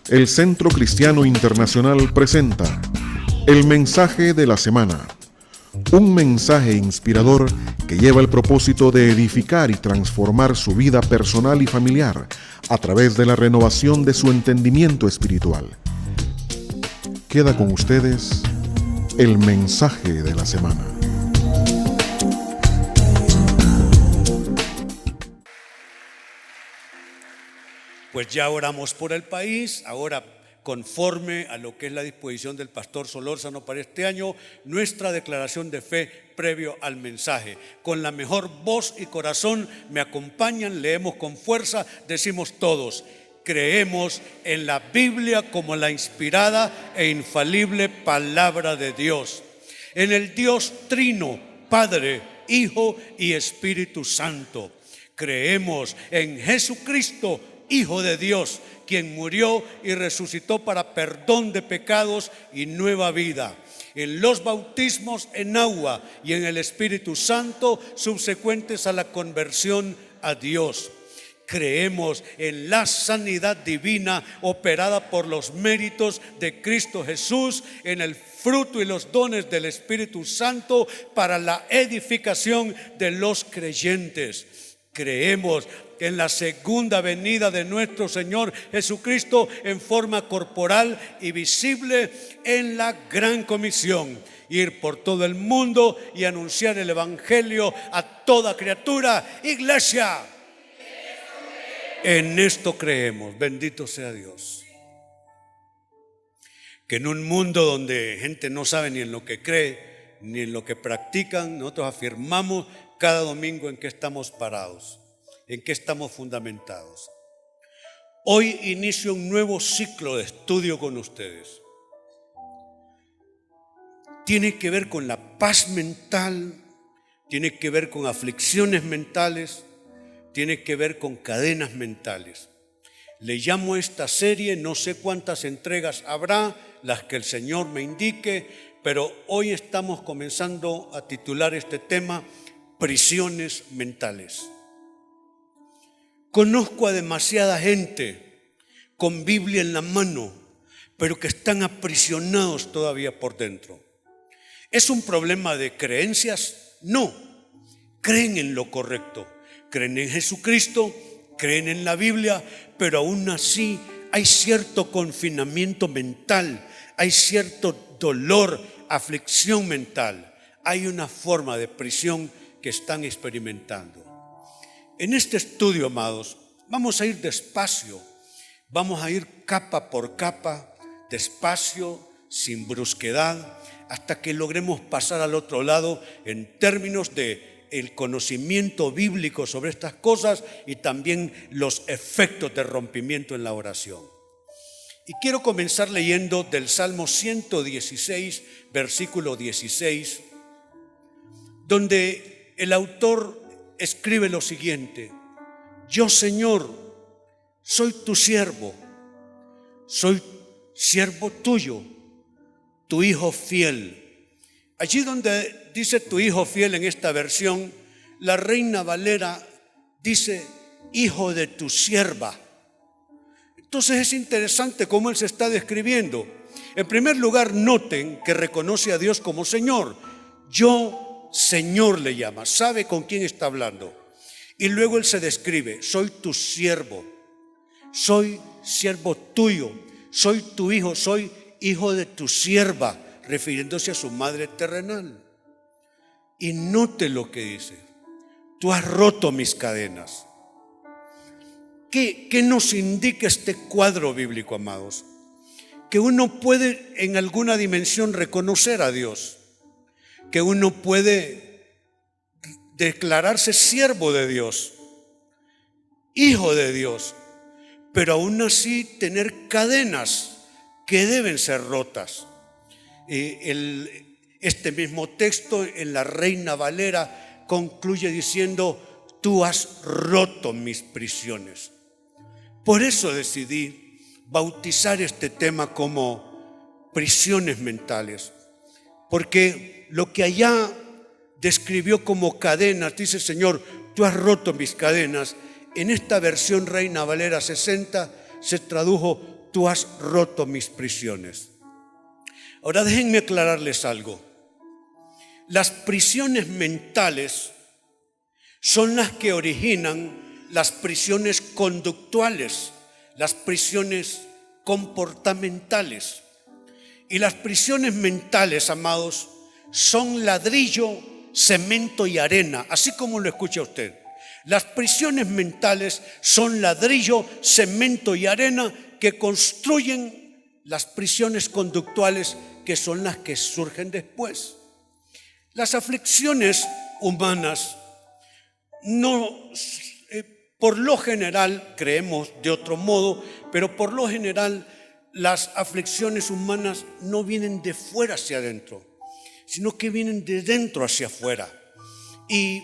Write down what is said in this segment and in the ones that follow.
El Centro Cristiano Internacional presenta el mensaje de la semana. Un mensaje inspirador que lleva el propósito de edificar y transformar su vida personal y familiar a través de la renovación de su entendimiento espiritual. Queda con ustedes el mensaje de la semana. Pues ya oramos por el país, ahora conforme a lo que es la disposición del pastor Solórzano para este año, nuestra declaración de fe previo al mensaje. Con la mejor voz y corazón me acompañan, leemos con fuerza, decimos todos: creemos en la Biblia como la inspirada e infalible palabra de Dios, en el Dios Trino, Padre, Hijo y Espíritu Santo. Creemos en Jesucristo, Hijo de Dios, quien murió y resucitó para perdón de pecados y nueva vida, en los bautismos en agua y en el Espíritu Santo subsecuentes a la conversión a Dios. Creemos en la sanidad divina operada por los méritos de Cristo Jesús, en el fruto y los dones del Espíritu Santo para la edificación de los creyentes. Creemos en la segunda venida de nuestro Señor Jesucristo en forma corporal y visible en la gran comisión: ir por todo el mundo y anunciar el Evangelio a toda criatura. Iglesia, en esto creemos. Bendito sea Dios. Que en un mundo donde gente no sabe ni en lo que cree ni en lo que practican, nosotros afirmamos cada domingo en qué estamos parados, en qué estamos fundamentados. Hoy inicio un nuevo ciclo de estudio con ustedes. Tiene que ver con la paz mental, tiene que ver con aflicciones mentales, tiene que ver con cadenas mentales. Le llamo a esta serie, no sé cuántas entregas habrá, las que el Señor me indique, pero hoy estamos comenzando a titular este tema: prisiones mentales. Conozco a demasiada gente con Biblia en la mano, pero que están aprisionados todavía por dentro. ¿Es un problema de creencias? No. Creen en lo correcto, creen en Jesucristo, creen en la Biblia, pero aún así hay cierto confinamiento mental, hay cierto dolor, aflicción mental. Hay una forma de prisión que están experimentando. En este estudio, amados, vamos a ir despacio, vamos a ir capa por capa, despacio, sin brusquedad, hasta que logremos pasar al otro lado en términos de el conocimiento bíblico sobre estas cosas y también los efectos de rompimiento en la oración. Y quiero comenzar leyendo del Salmo 116, versículo 16, donde el autor escribe lo siguiente: yo, Señor, soy tu siervo, soy siervo tuyo, tu hijo fiel. Allí donde dice tu hijo fiel en esta versión, la Reina Valera dice hijo de tu sierva. Entonces es interesante cómo él se está describiendo. En primer lugar, noten que reconoce a Dios como Señor. Yo, Señor, le llama, sabe con quién está hablando. Y luego él se describe: soy tu siervo, soy siervo tuyo, soy tu hijo, soy hijo de tu sierva, refiriéndose a su madre terrenal. Y note lo que dice: tú has roto mis cadenas. ¿Qué nos indica este cuadro bíblico, amados? Que uno puede en alguna dimensión reconocer a Dios, que uno puede declararse siervo de Dios, hijo de Dios, pero aún así tener cadenas que deben ser rotas. Este mismo texto en la Reina Valera concluye diciendo: tú has roto mis prisiones. Por eso decidí bautizar este tema como prisiones mentales, porque lo que allá describió como cadenas, dice: Señor, tú has roto mis cadenas. En esta versión Reina Valera 60 se tradujo: tú has roto mis prisiones. Ahora déjenme aclararles algo. Las prisiones mentales son las que originan las prisiones conductuales, las prisiones comportamentales. Y las prisiones mentales, amados, son ladrillo, cemento y arena, así como lo escucha usted. Las prisiones mentales son ladrillo, cemento y arena que construyen las prisiones conductuales, que son las que surgen después. Las aflicciones humanas no, por lo general, creemos de otro modo, pero por lo general las aflicciones humanas no vienen de fuera hacia adentro, sino que vienen de dentro hacia afuera. Y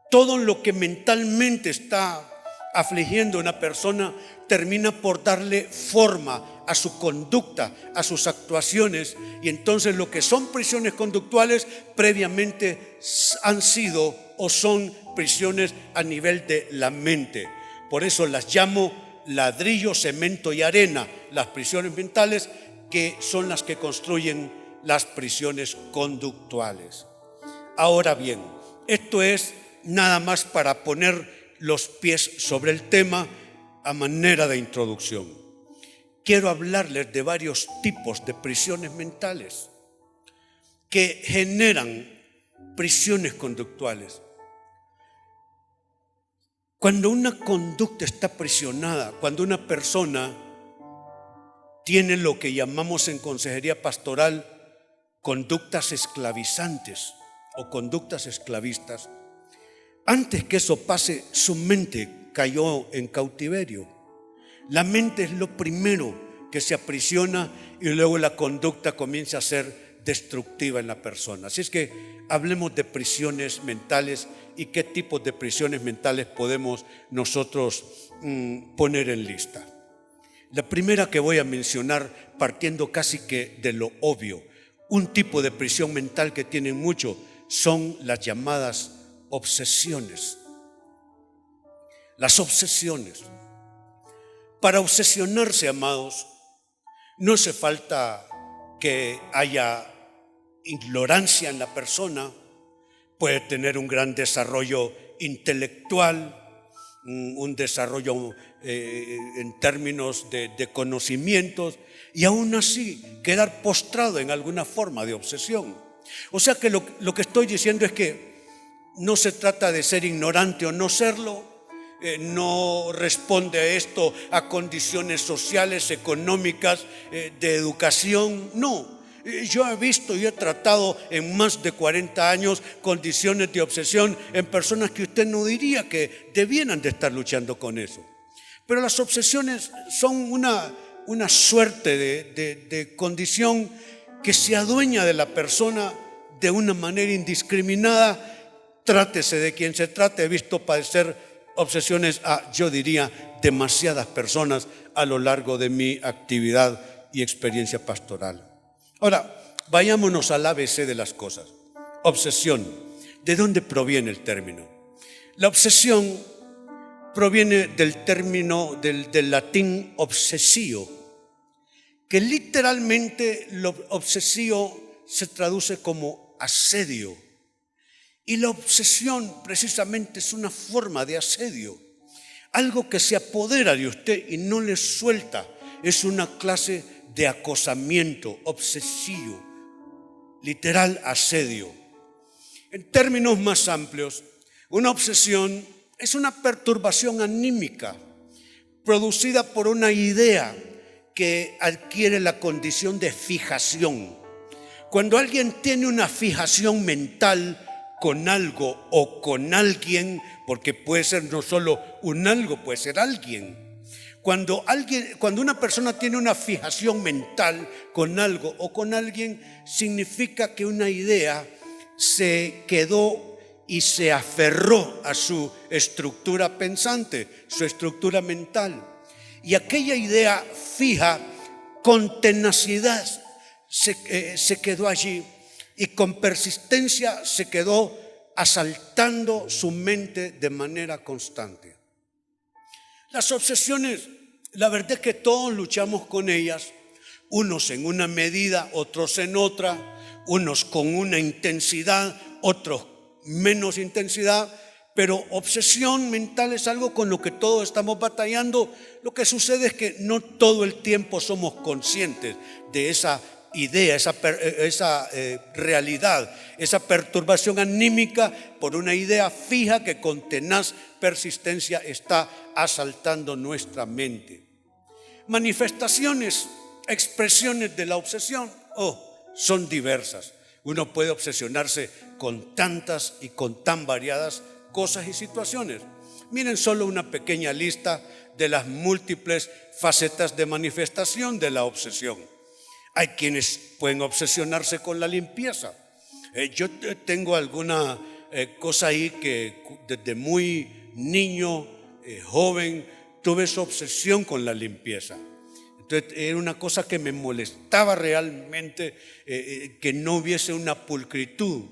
todo lo que mentalmente está afligiendo a una persona termina por darle forma a su conducta, a sus actuaciones, y entonces lo que son prisiones conductuales previamente han sido o son prisiones a nivel de la mente. Por eso las llamo ladrillo, cemento y arena, las prisiones mentales, que son las que construyen las prisiones conductuales. Ahora bien, esto es nada más para poner los pies sobre el tema a manera de introducción. Quiero hablarles de varios tipos de prisiones mentales que generan prisiones conductuales. Cuando una conducta está aprisionada, cuando una persona tiene lo que llamamos en consejería pastoral conductas esclavizantes o conductas esclavistas, antes que eso pase, su mente cayó en cautiverio. La mente es lo primero que se aprisiona y luego la conducta comienza a ser destructiva en la persona. Así es que hablemos de prisiones mentales y qué tipos de prisiones mentales podemos nosotros poner en lista. La primera que voy a mencionar, partiendo casi que de lo obvio, un tipo de prisión mental que tienen mucho, son las llamadas obsesiones. Las obsesiones. Para obsesionarse, amados, no hace falta que haya ignorancia en la persona. Puede tener un gran desarrollo intelectual, un desarrollo en términos de conocimientos, y aún así quedar postrado en alguna forma de obsesión. O sea que lo que estoy diciendo es que no se trata de ser ignorante o no serlo, no responde a esto a condiciones sociales, económicas, de educación, no. Yo he visto y he tratado en más de 40 años condiciones de obsesión en personas que usted no diría que debieran de estar luchando con eso. Pero las obsesiones son una suerte de condición que se adueña de la persona de una manera indiscriminada. Trátese de quien se trate, he visto padecer obsesiones a, yo diría, demasiadas personas a lo largo de mi actividad y experiencia pastoral. Ahora, vayámonos al ABC de las cosas. Obsesión. ¿De dónde proviene el término? La obsesión proviene del término del latín obsessio, que literalmente lo obsesio se traduce como asedio. Y la obsesión precisamente es una forma de asedio, algo que se apodera de usted y no le suelta. Es una clase de acosamiento, obsesivo, literal asedio. En términos más amplios, una obsesión es una perturbación anímica producida por una idea que adquiere la condición de fijación. Cuando alguien tiene una fijación mental con algo o con alguien, porque puede ser no solo un algo, puede ser alguien. Cuando una persona tiene una fijación mental con algo o con alguien, significa que una idea se quedó y se aferró a su estructura pensante, su estructura mental. Y aquella idea fija, con tenacidad, se quedó allí. Y con persistencia se quedó asaltando su mente de manera constante. Las obsesiones La verdad es que todos luchamos con ellas, unos en una medida, otros en otra, unos con una intensidad, otros menos intensidad, pero obsesión mental es algo con lo que todos estamos batallando. Lo que sucede es que no todo el tiempo somos conscientes de esa idea, esa realidad, esa perturbación anímica por una idea fija que con tenaz persistencia está asaltando nuestra mente. Manifestaciones, expresiones de la obsesión, son diversas. Uno puede obsesionarse con tantas y con tan variadas cosas y situaciones. Miren solo una pequeña lista de las múltiples facetas de manifestación de la obsesión. Hay quienes pueden obsesionarse con la limpieza. Yo tengo alguna cosa ahí que desde muy niño, joven, tuve esa obsesión con la limpieza. Entonces era una cosa que me molestaba realmente, que no hubiese una pulcritud.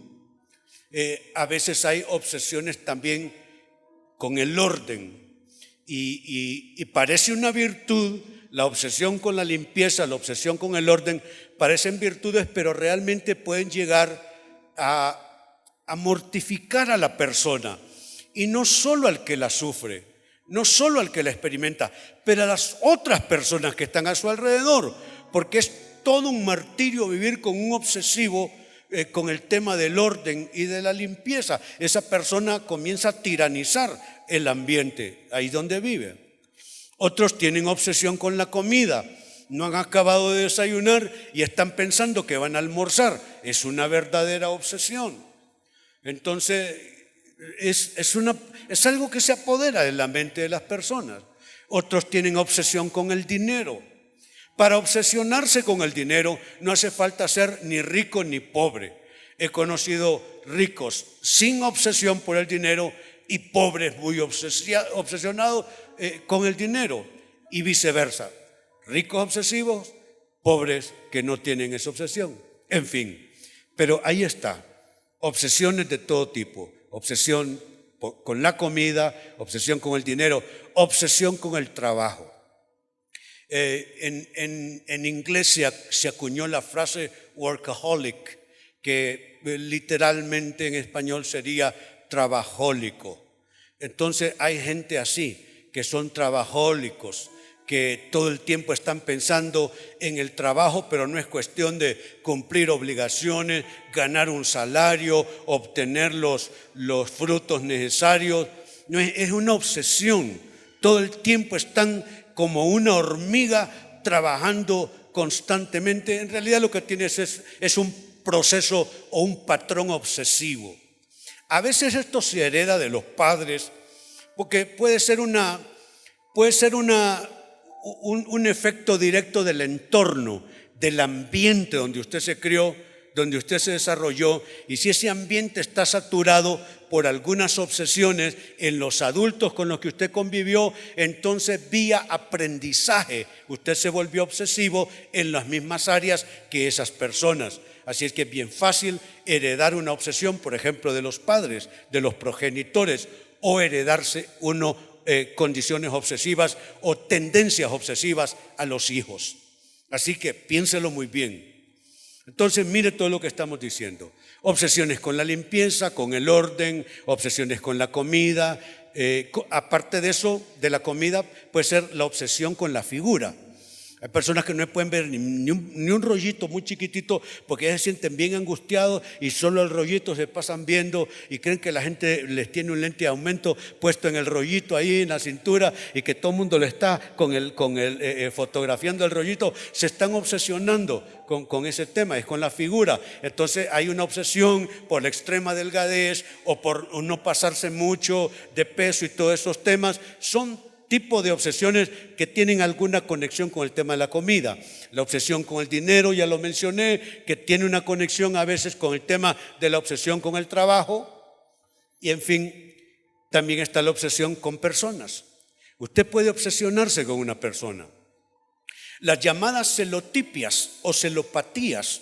A veces hay obsesiones también con el orden y parece una virtud. La obsesión con la limpieza, la obsesión con el orden parecen virtudes, pero realmente pueden llegar a mortificar a la persona, y no solo al que la sufre, no solo al que la experimenta, pero a las otras personas que están a su alrededor, porque es todo un martirio vivir con un obsesivo con el tema del orden y de la limpieza. Esa persona comienza a tiranizar el ambiente ahí donde vive. Otros tienen obsesión con la comida. No han acabado de desayunar y están pensando que van a almorzar. Es una verdadera obsesión. Entonces, es algo que se apodera de la mente de las personas. Otros tienen obsesión con el dinero. Para obsesionarse con el dinero no hace falta ser ni rico ni pobre. He conocido ricos sin obsesión por el dinero y pobres muy obsesionados con el dinero, y viceversa. Ricos obsesivos, pobres que no tienen esa obsesión. En fin, pero ahí está. Obsesiones de todo tipo. Obsesión con la comida, obsesión con el dinero, obsesión con el trabajo. En inglés se acuñó la frase workaholic, que literalmente en español sería trabajólico. Entonces hay gente así, que son trabajólicos, que todo el tiempo están pensando en el trabajo, pero no es cuestión de cumplir obligaciones, ganar un salario, obtener los frutos necesarios. No, es una obsesión. Todo el tiempo están como una hormiga trabajando constantemente. En realidad lo que tienes es un proceso o un patrón obsesivo. A veces esto se hereda de los padres, porque puede ser un efecto directo del entorno, del ambiente donde usted se crió, donde usted se desarrolló, y si ese ambiente está saturado por algunas obsesiones en los adultos con los que usted convivió, entonces vía aprendizaje usted se volvió obsesivo en las mismas áreas que esas personas. Así es que es bien fácil heredar una obsesión, por ejemplo, de los padres, de los progenitores, o heredarse condiciones obsesivas o tendencias obsesivas a los hijos. Así que piénselo muy bien. Entonces, mire todo lo que estamos diciendo. Obsesiones con la limpieza, con el orden, obsesiones con la comida. Aparte de eso, de la comida, puede ser la obsesión con la figura. Hay personas que no pueden ver ni un rollito muy chiquitito porque ya se sienten bien angustiados y solo el rollito se pasan viendo y creen que la gente les tiene un lente de aumento puesto en el rollito ahí en la cintura y que todo el mundo le está fotografiando el rollito. Se están obsesionando con ese tema, es con la figura. Entonces hay una obsesión por la extrema delgadez o por no pasarse mucho de peso, y todos esos temas son tipo de obsesiones que tienen alguna conexión con el tema de la comida. La obsesión con el dinero, ya lo mencioné, que tiene una conexión a veces con el tema de la obsesión con el trabajo. Y en fin, también está la obsesión con personas. Usted puede obsesionarse con una persona. Las llamadas celotipias o celopatías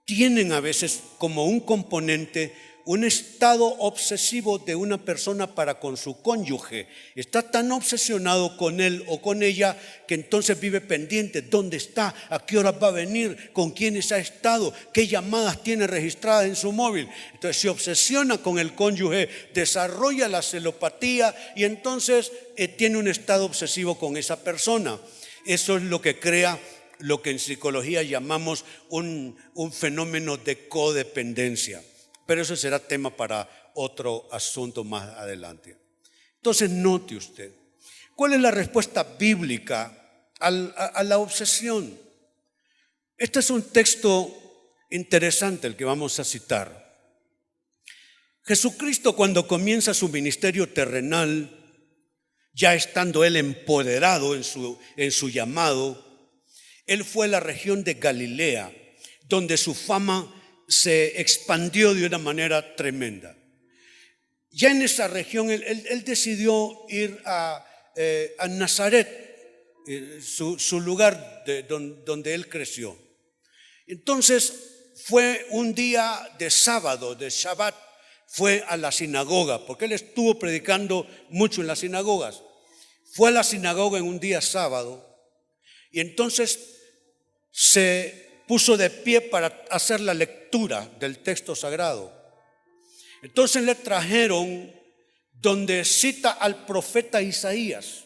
tienen a veces como un componente un estado obsesivo de una persona para con su cónyuge. Está tan obsesionado con él o con ella que entonces vive pendiente. ¿Dónde está? ¿A qué hora va a venir? ¿Con quiénes ha estado? ¿Qué llamadas tiene registradas en su móvil? Entonces se obsesiona con el cónyuge, desarrolla la celopatía y entonces tiene un estado obsesivo con esa persona. Eso es lo que crea lo que en psicología llamamos un fenómeno de codependencia. Pero eso será tema para otro asunto más adelante. Entonces note usted, ¿cuál es la respuesta bíblica a la obsesión? Este es un texto interesante el que vamos a citar. Jesucristo, cuando comienza su ministerio terrenal, ya estando él empoderado en su llamado, él fue a la región de Galilea, donde su fama se expandió de una manera tremenda. Ya en esa región él decidió ir a Nazaret, su lugar donde él creció. Entonces fue un día de sábado, de Shabbat, fue a la sinagoga, porque él estuvo predicando mucho en las sinagogas. Fue a la sinagoga en un día sábado y entonces se puso de pie para hacer la lectura del texto sagrado. Entonces le trajeron donde cita al profeta Isaías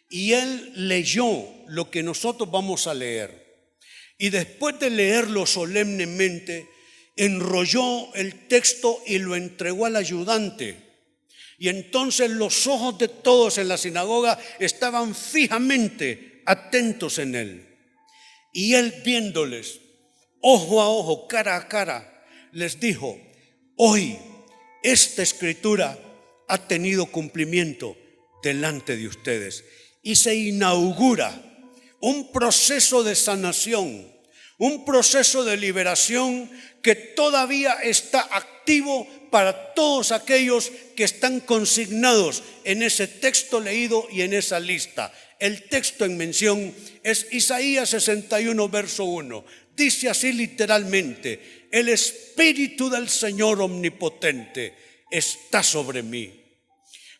y él leyó lo que nosotros vamos a leer. Y después de leerlo solemnemente, enrolló el texto y lo entregó al ayudante. Y entonces los ojos de todos en la sinagoga estaban fijamente atentos en él. Y él viéndoles, ojo a ojo, cara a cara, les dijo: hoy esta escritura ha tenido cumplimiento delante de ustedes. Y se inaugura un proceso de sanación, un proceso de liberación que todavía está activo para todos aquellos que están consignados en ese texto leído y en esa lista. El texto en mención es Isaías 61, verso 1. Dice así literalmente: el Espíritu del Señor Omnipotente está sobre mí,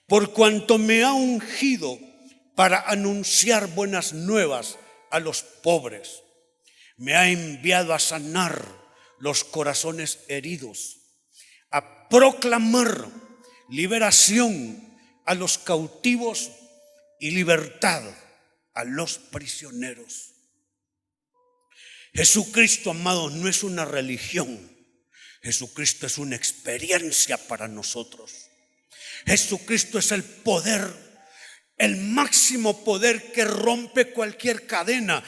por cuanto me ha ungido para anunciar buenas nuevas a los pobres. Me ha enviado a sanar los corazones heridos, a proclamar liberación a los cautivos y libertad a los prisioneros. Jesucristo, amados, no es una religión. Jesucristo es una experiencia para nosotros. Jesucristo es el poder, el máximo poder que rompe cualquier cadena.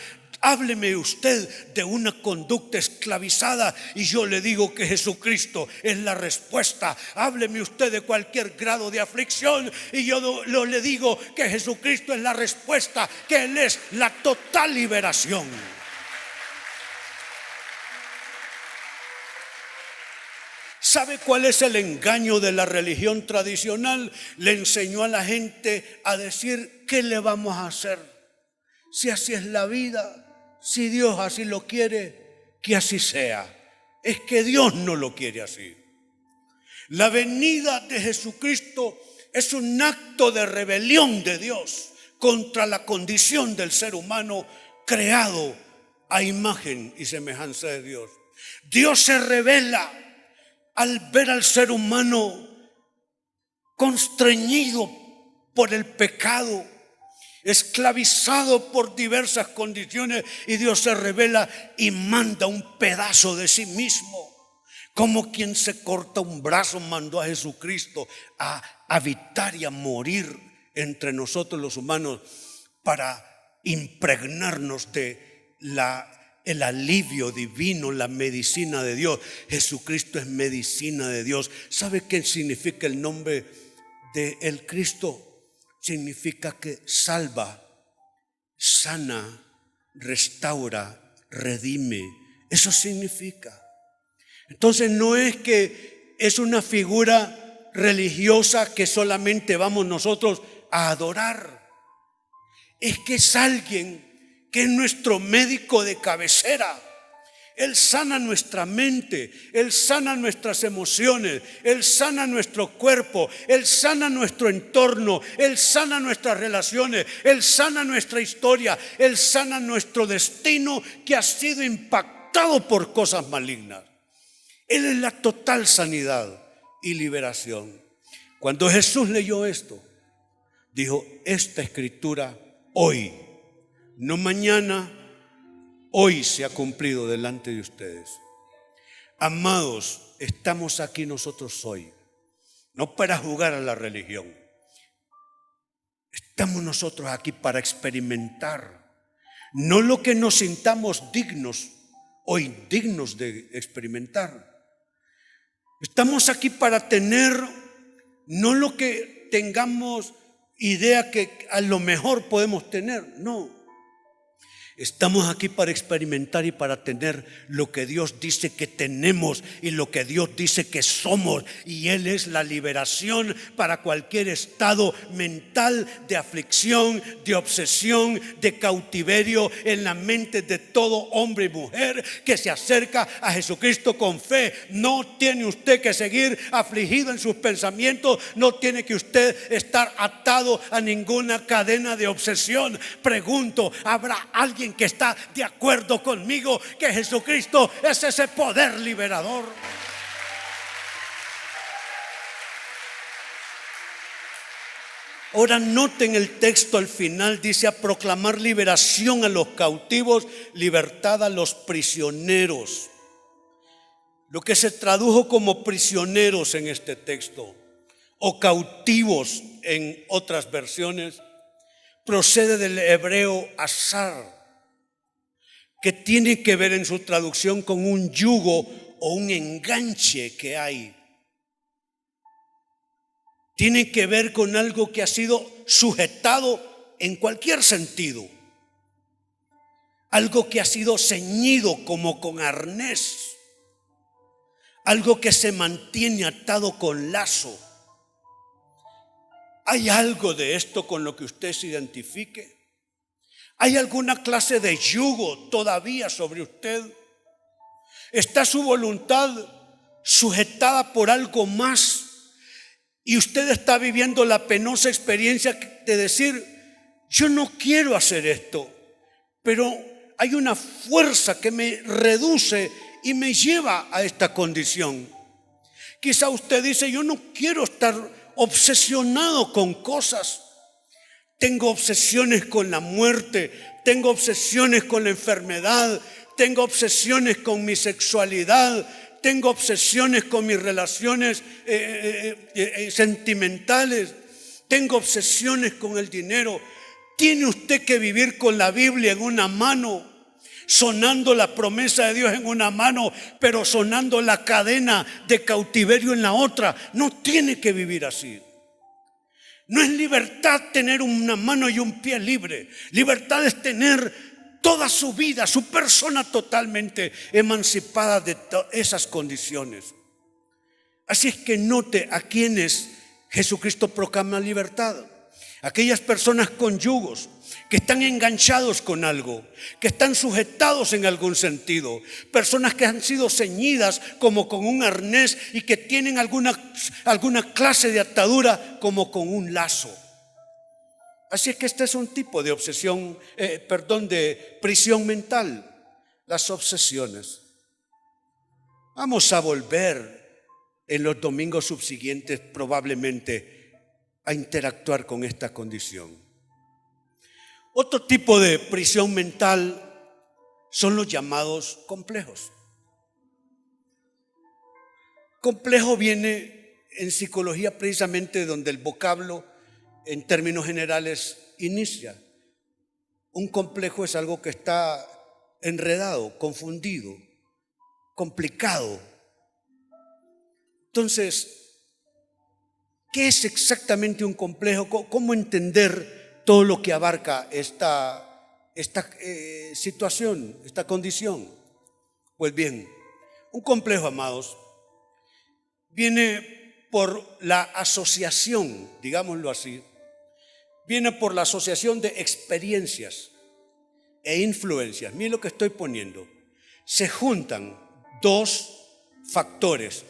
Hábleme usted de una conducta esclavizada y yo le digo que Jesucristo es la respuesta. Hábleme usted de cualquier grado de aflicción y yo le digo que Jesucristo es la respuesta, que Él es la total liberación. ¿Sabe cuál es el engaño de la religión tradicional? Le enseñó a la gente a decir: ¿qué le vamos a hacer? Si así es la vida. Si Dios así lo quiere, que así sea. Es que Dios no lo quiere así. La venida de Jesucristo es un acto de rebelión de Dios contra la condición del ser humano creado a imagen y semejanza de Dios. Dios se revela al ver al ser humano constreñido por el pecado, esclavizado por diversas condiciones, y Dios se revela y manda un pedazo de sí mismo. Como quien se corta un brazo, mandó a Jesucristo a habitar y a morir entre nosotros los humanos para impregnarnos de el alivio divino, la medicina de Dios. Jesucristo es medicina de Dios. ¿Sabe qué significa el nombre de el Cristo? Significa que salva, sana, restaura, redime. Eso significa. Entonces no es que es una figura religiosa que solamente vamos nosotros a adorar. Es que es alguien que es nuestro médico de cabecera. Él sana nuestra mente, Él sana nuestras emociones, Él sana nuestro cuerpo, Él sana nuestro entorno, Él sana nuestras relaciones, Él sana nuestra historia, Él sana nuestro destino que ha sido impactado por cosas malignas. Él es la total sanidad y liberación. Cuando Jesús leyó esto, dijo: esta escritura hoy, no mañana, hoy se ha cumplido delante de ustedes. Amados, estamos aquí nosotros hoy, no para jugar a la religión. Estamos nosotros aquí para experimentar, no lo que nos sintamos dignos o indignos de experimentar. Estamos aquí para tener, no lo que tengamos idea que a lo mejor podemos tener, no. Estamos aquí para experimentar y para tener lo que Dios dice que tenemos y lo que Dios dice que somos. Y Él es la liberación para cualquier estado mental de aflicción, de obsesión, de cautiverio en la mente de todo hombre y mujer que se acerca a Jesucristo con fe. No tiene usted que seguir afligido en sus pensamientos, no tiene que usted estar atado a ninguna cadena de obsesión. Pregunto, ¿habrá alguien que está de acuerdo conmigo que Jesucristo es ese poder liberador? Ahora noten el texto al final, dice: a proclamar liberación a los cautivos, libertad a los prisioneros. Lo que se tradujo como prisioneros en este texto, o cautivos en otras versiones, procede del hebreo asar, que tiene que ver en su traducción con un yugo o un enganche que hay. Tiene que ver con algo que ha sido sujetado en cualquier sentido. Algo que ha sido ceñido como con arnés. Algo que se mantiene atado con lazo. ¿Hay algo de esto con lo que usted se identifique? ¿Hay alguna clase de yugo todavía sobre usted? ¿Está su voluntad sujetada por algo más? Y usted está viviendo la penosa experiencia de decir: yo no quiero hacer esto, pero hay una fuerza que me reduce y me lleva a esta condición. Quizá usted dice: yo no quiero estar obsesionado con cosas. Tengo obsesiones con la muerte, tengo obsesiones con la enfermedad, tengo obsesiones con mi sexualidad, tengo obsesiones con mis relaciones sentimentales, tengo obsesiones con el dinero. Tiene usted que vivir con la Biblia en una mano, sonando la promesa de Dios en una mano, pero sonando la cadena de cautiverio en la otra. No tiene que vivir así. No es libertad tener una mano y un pie libre. Libertad es tener toda su vida, su persona totalmente emancipada de esas condiciones. Así es que note a quienes Jesucristo proclama libertad. Aquellas personas con yugos, que están enganchados con algo, que están sujetados en algún sentido, personas que han sido ceñidas como con un arnés y que tienen alguna clase de atadura como con un lazo. Así es que este es un tipo de obsesión, de prisión mental, las obsesiones. Vamos a volver en los domingos subsiguientes probablemente a interactuar con esta condición. Otro tipo de prisión mental son los llamados complejos. Complejo viene en psicología precisamente donde el vocablo en términos generales inicia. Un complejo es algo que está enredado, confundido, complicado. Entonces, ¿qué es exactamente un complejo? ¿Cómo entender todo lo que abarca esta situación, esta condición? Pues bien, un complejo, amados, viene por la asociación, digámoslo así, viene por la asociación de experiencias e influencias. Miren lo que estoy poniendo. se juntan dos factores.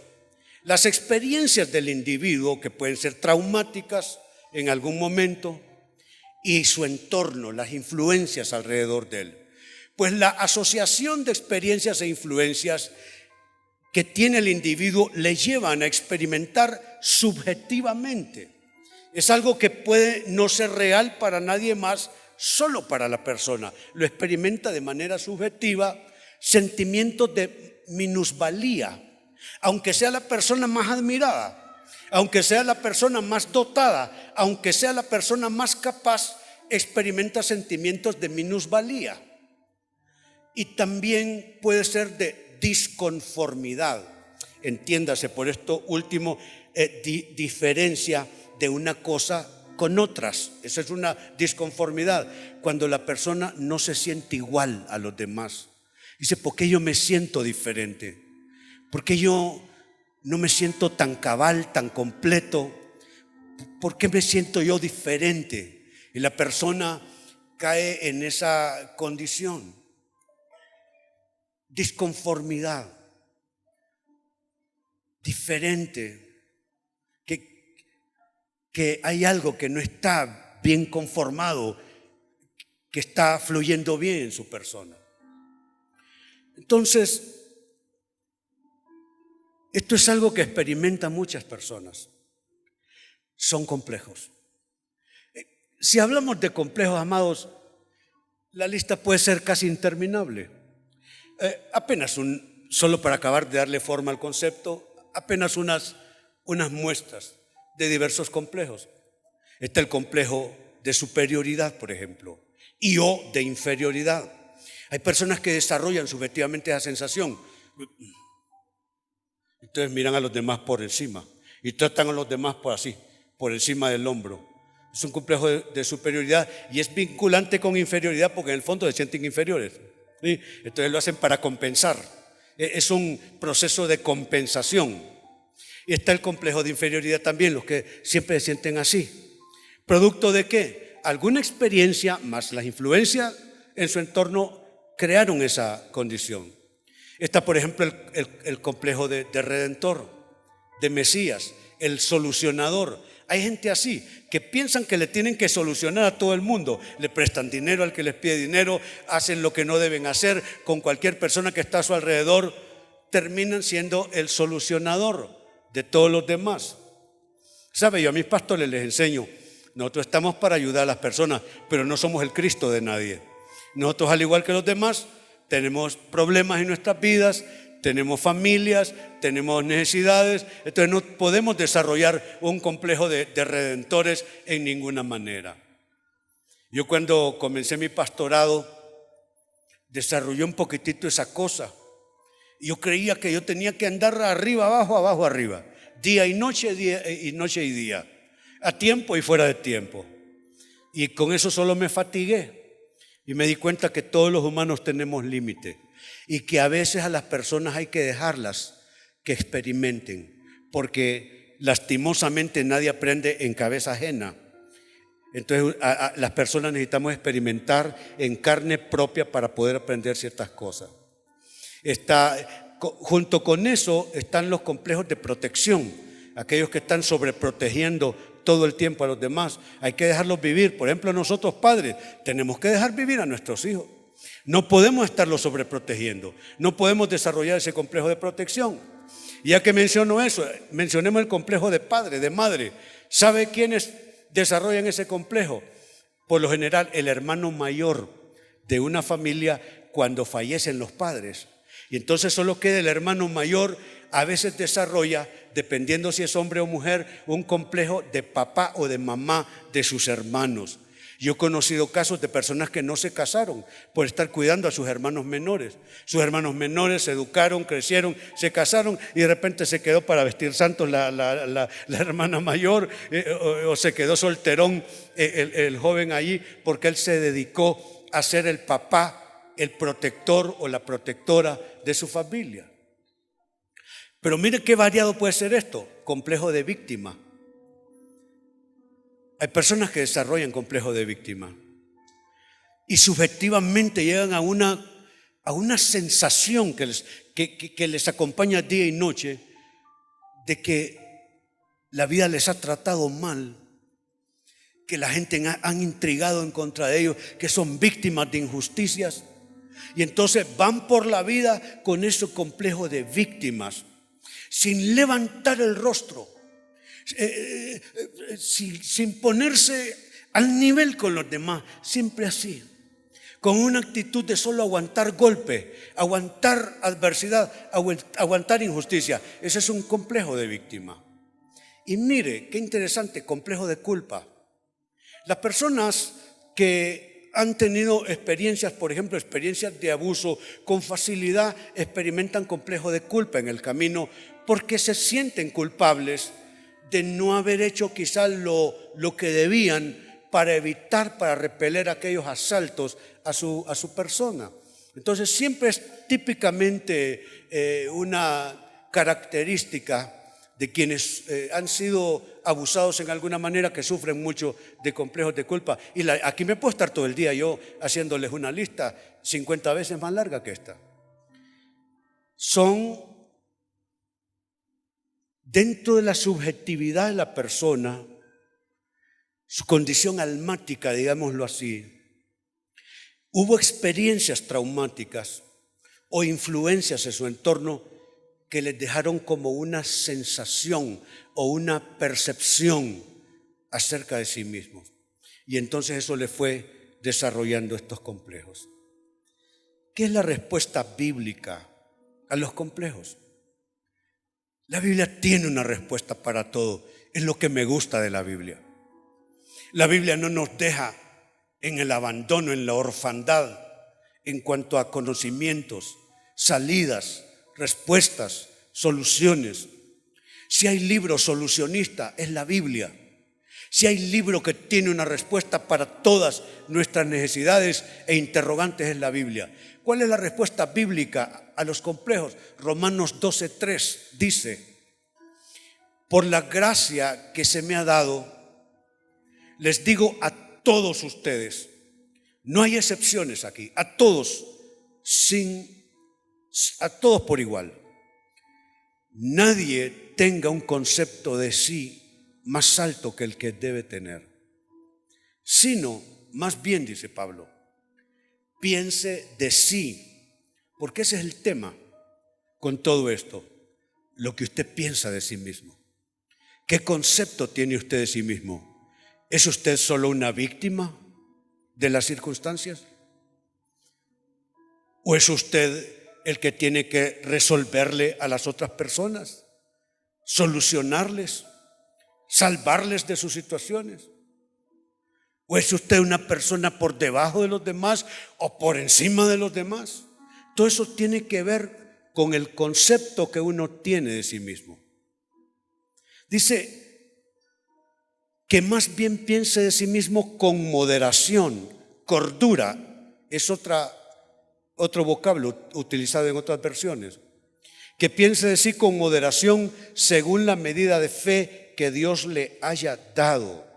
Las experiencias del individuo, que pueden ser traumáticas en algún momento, y su entorno, las influencias alrededor de él. Pues la asociación de experiencias e influencias que tiene el individuo le llevan a experimentar subjetivamente. Es algo que puede no ser real para nadie más, solo para la persona. Lo experimenta de manera subjetiva, sentimientos de minusvalía, aunque sea la persona más admirada, aunque sea la persona más dotada, aunque sea la persona más capaz, experimenta sentimientos de minusvalía. Y también puede ser de disconformidad. Entiéndase por esto último, diferencia de una cosa con otras. Esa es una disconformidad, cuando la persona no se siente igual a los demás. Dice, ¿por qué yo me siento diferente? ¿Por qué yo no me siento tan cabal, tan completo? ¿Por qué me siento yo diferente? Y la persona cae en esa condición. Disconformidad, diferente, que hay algo que no está bien conformado, que está fluyendo bien en su persona. Entonces, esto es algo que experimentan muchas personas. Son complejos. Si hablamos de complejos, amados, la lista puede ser casi interminable. Solo para acabar de darle forma al concepto, apenas unas muestras de diversos complejos. Está el complejo de superioridad, por ejemplo, o de inferioridad. Hay personas que desarrollan subjetivamente esa sensación. Entonces miran a los demás por encima y tratan a los demás por encima del hombro. Es un complejo de superioridad y es vinculante con inferioridad, porque en el fondo se sienten inferiores. ¿Sí? Entonces lo hacen para compensar. Es un proceso de compensación. Y está el complejo de inferioridad también, los que siempre se sienten así. ¿Producto de qué? Alguna experiencia más las influencias en su entorno crearon esa condición. Está, por ejemplo, el complejo de redentor, de Mesías, el solucionador. Hay gente así que piensan que le tienen que solucionar a todo el mundo. Le prestan dinero al que les pide dinero, hacen lo que no deben hacer con cualquier persona que está a su alrededor. Terminan siendo el solucionador de todos los demás. ¿Sabe? Yo a mis pastores les enseño, nosotros estamos para ayudar a las personas, pero no somos el Cristo de nadie. Nosotros, al igual que los demás, tenemos problemas en nuestras vidas, tenemos familias, tenemos necesidades, entonces no podemos desarrollar un complejo de redentores en ninguna manera. Yo cuando comencé mi pastorado desarrollé un poquitito esa cosa. Yo creía que yo tenía que andar arriba, abajo, abajo, arriba, día y noche, noche y día, a tiempo y fuera de tiempo. Y con eso solo me fatigué y me di cuenta que todos los humanos tenemos límite. Y que a veces a las personas hay que dejarlas que experimenten, porque lastimosamente nadie aprende en cabeza ajena. Entonces las personas necesitamos experimentar en carne propia para poder aprender ciertas cosas. Junto con eso están los complejos de protección, aquellos que están sobreprotegiendo todo el tiempo a los demás. Hay que dejarlos vivir. Por ejemplo, nosotros padres tenemos que dejar vivir a nuestros hijos. No podemos estarlos sobreprotegiendo, no podemos desarrollar ese complejo de protección. Ya que menciono eso, mencionemos el complejo de padre, de madre. ¿Sabe quiénes desarrollan ese complejo? Por lo general, el hermano mayor de una familia cuando fallecen los padres. Y entonces solo queda el hermano mayor, a veces desarrolla, dependiendo si es hombre o mujer, un complejo de papá o de mamá de sus hermanos. Yo he conocido casos de personas que no se casaron por estar cuidando a sus hermanos menores. Sus hermanos menores se educaron, crecieron, se casaron y de repente se quedó para vestir santos la hermana mayor o se quedó solterón el joven allí porque él se dedicó a ser el papá, el protector o la protectora de su familia. Pero mire qué variado puede ser esto, complejo de víctima. Hay personas que desarrollan complejo de víctima y subjetivamente llegan a una a una sensación que les acompaña día y noche de que la vida les ha tratado mal, que la gente han intrigado en contra de ellos, que son víctimas de injusticias. Y entonces van por la vida con ese complejo de víctimas, sin levantar el rostro, sin ponerse al nivel con los demás, siempre así, con una actitud de solo aguantar golpe, aguantar adversidad, aguantar injusticia. Ese es un complejo de víctima. Y mire, qué interesante, complejo de culpa. Las personas que han tenido experiencias, por ejemplo, experiencias de abuso, con facilidad experimentan complejo de culpa en el camino porque se sienten culpables de no haber hecho quizás lo que debían para evitar, para repeler aquellos asaltos a su persona. Entonces siempre es típicamente una característica de quienes han sido abusados en alguna manera, que sufren mucho de complejos de culpa. Y aquí me puedo estar todo el día yo haciéndoles una lista 50 veces más larga que esta. Son dentro de la subjetividad de la persona, su condición almática, digámoslo así. Hubo experiencias traumáticas o influencias en su entorno que les dejaron como una sensación o una percepción acerca de sí mismos. Y entonces eso les fue desarrollando estos complejos. ¿Qué es la respuesta bíblica a los complejos? La Biblia tiene una respuesta para todo. Es lo que me gusta de la Biblia. La Biblia no nos deja en el abandono, en la orfandad, en cuanto a conocimientos, salidas, respuestas, soluciones. Si hay libro solucionista, es la Biblia. Si hay libro que tiene una respuesta para todas nuestras necesidades e interrogantes, es la Biblia. ¿Cuál es la respuesta bíblica a los complejos? Romanos 12:3 dice: por la gracia que se me ha dado, les digo a todos ustedes, no hay excepciones aquí, a todos por igual. Nadie tenga un concepto de sí más alto que el que debe tener, sino, más bien, dice Pablo, piense de sí, porque ese es el tema con todo esto, lo que usted piensa de sí mismo. ¿Qué concepto tiene usted de sí mismo? ¿Es usted solo una víctima de las circunstancias? ¿O es usted el que tiene que resolverle a las otras personas, solucionarles, salvarles de sus situaciones? ¿O es usted una persona por debajo de los demás o por encima de los demás? Todo eso tiene que ver con el concepto que uno tiene de sí mismo. Dice que más bien piense de sí mismo con moderación, cordura, es otro vocablo utilizado en otras versiones. Que piense de sí con moderación según la medida de fe que Dios le haya dado.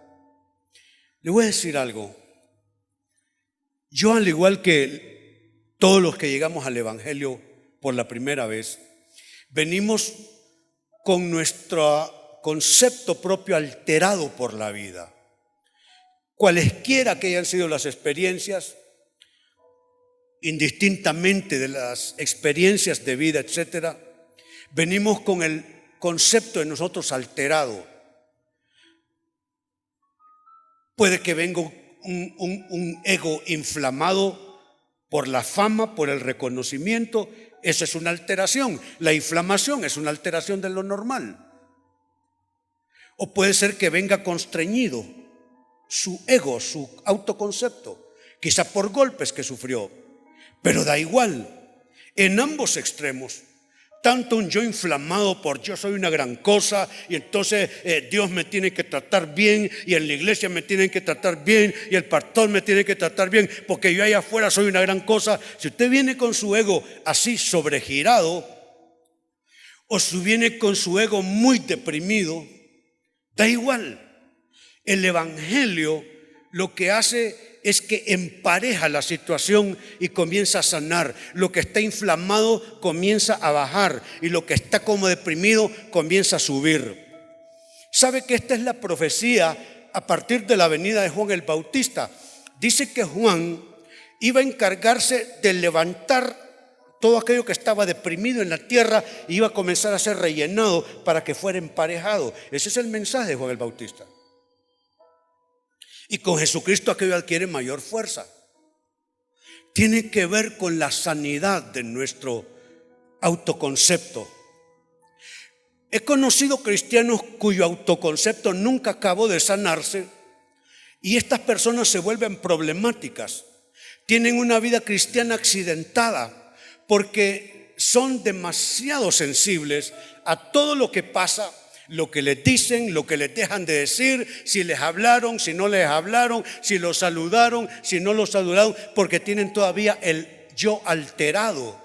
Le voy a decir algo. Yo, al igual que todos los que llegamos al Evangelio por la primera vez, venimos con nuestro concepto propio alterado por la vida. Cualesquiera que hayan sido las experiencias, indistintamente de las experiencias de vida, etcétera, venimos con el concepto de nosotros alterado. Puede que venga un ego inflamado por la fama, por el reconocimiento. Esa es una alteración. La inflamación es una alteración de lo normal. O puede ser que venga constreñido su ego, su autoconcepto, quizá por golpes que sufrió. Pero da igual, en ambos extremos, tanto un yo inflamado por yo soy una gran cosa y entonces Dios me tiene que tratar bien y en la iglesia me tienen que tratar bien y el pastor me tiene que tratar bien porque yo allá afuera soy una gran cosa. Si usted viene con su ego así sobregirado o si viene con su ego muy deprimido, da igual. El Evangelio lo que hace es que empareja la situación y comienza a sanar. Lo que está inflamado comienza a bajar y lo que está como deprimido comienza a subir. ¿Sabe que esta es la profecía a partir de la venida de Juan el Bautista? Dice que Juan iba a encargarse de levantar todo aquello que estaba deprimido en la tierra y iba a comenzar a ser rellenado para que fuera emparejado. Ese es el mensaje de Juan el Bautista. Y con Jesucristo aquello adquiere mayor fuerza. Tiene que ver con la sanidad de nuestro autoconcepto. He conocido cristianos cuyo autoconcepto nunca acabó de sanarse y estas personas se vuelven problemáticas. Tienen una vida cristiana accidentada porque son demasiado sensibles a todo lo que pasa, lo que les dicen, lo que les dejan de decir, si les hablaron, si no les hablaron, si los saludaron, si no los saludaron, porque tienen todavía el yo alterado.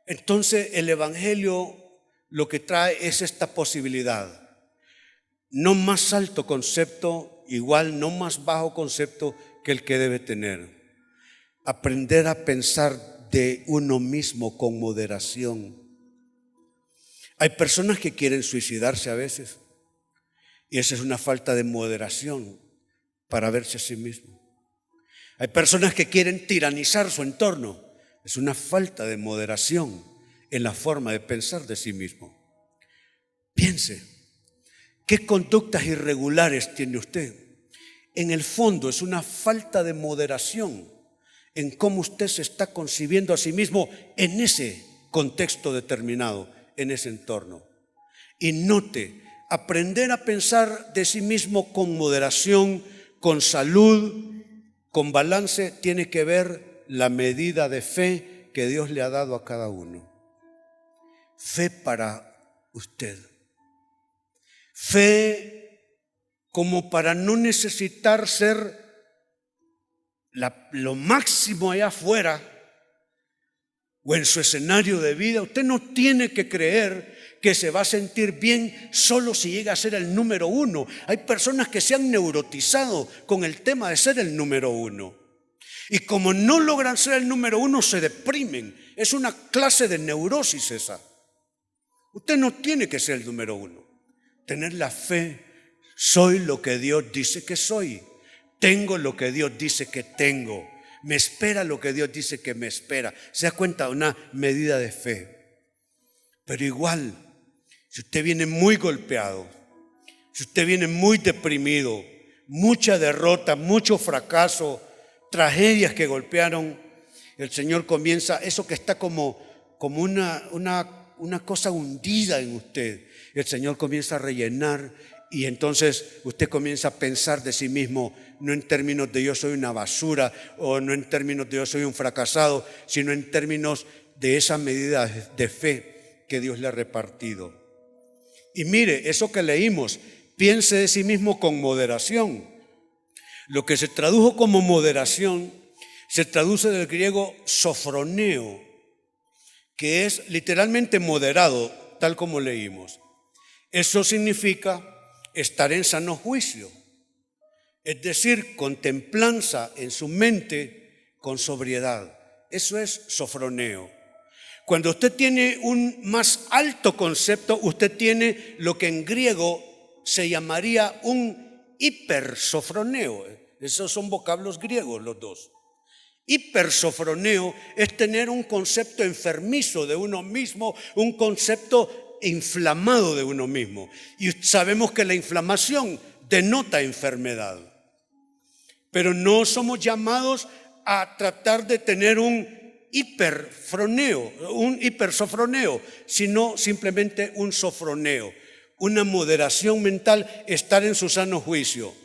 Entonces el Evangelio lo que trae es esta posibilidad. No más alto concepto, igual no más bajo concepto que el que debe tener. Aprender a pensar de uno mismo con moderación. Hay personas que quieren suicidarse a veces y esa es una falta de moderación para verse a sí mismo. Hay personas que quieren tiranizar su entorno. Es una falta de moderación en la forma de pensar de sí mismo. Piense, ¿qué conductas irregulares tiene usted? En el fondo es una falta de moderación en cómo usted se está concibiendo a sí mismo en ese contexto determinado, en ese entorno. Y note, aprender a pensar de sí mismo con moderación, con salud, con balance, tiene que ver la medida de fe que Dios le ha dado a cada uno. Fe para usted. Fe como para no necesitar ser lo máximo allá afuera o en su escenario de vida. Usted no tiene que creer que se va a sentir bien solo si llega a ser el número uno. Hay personas que se han neurotizado con el tema de ser el número uno. Y como no logran ser el número uno, se deprimen. Es una clase de neurosis esa. Usted no tiene que ser el número uno. Tener la fe, soy lo que Dios dice que soy. Tengo lo que Dios dice que tengo. Me espera lo que Dios dice que me espera. ¿Se da cuenta? Una medida de fe. Pero igual, si usted viene muy golpeado, si usted viene muy deprimido, mucha derrota, mucho fracaso, tragedias que golpearon, el Señor comienza, eso que está como una cosa hundida en usted, el Señor comienza a rellenar. Y entonces usted comienza a pensar de sí mismo, no en términos de yo soy una basura o no en términos de yo soy un fracasado, sino en términos de esa medida de fe que Dios le ha repartido. Y mire, eso que leímos, piense de sí mismo con moderación. Lo que se tradujo como moderación se traduce del griego sofroneo, que es literalmente moderado, tal como leímos. Eso significa estar en sano juicio, es decir, con templanza en su mente, con sobriedad. Eso es sofroneo. Cuando usted tiene un más alto concepto, usted tiene lo que en griego se llamaría un hipersofroneo. Esos son vocablos griegos los dos. Hipersofroneo es tener un concepto enfermizo de uno mismo, un concepto inflamado de uno mismo. Y sabemos que la inflamación denota enfermedad. Pero no somos llamados a tratar de tener un hipersofroneo, sino simplemente un sofroneo, una moderación mental, estar en su sano juicio.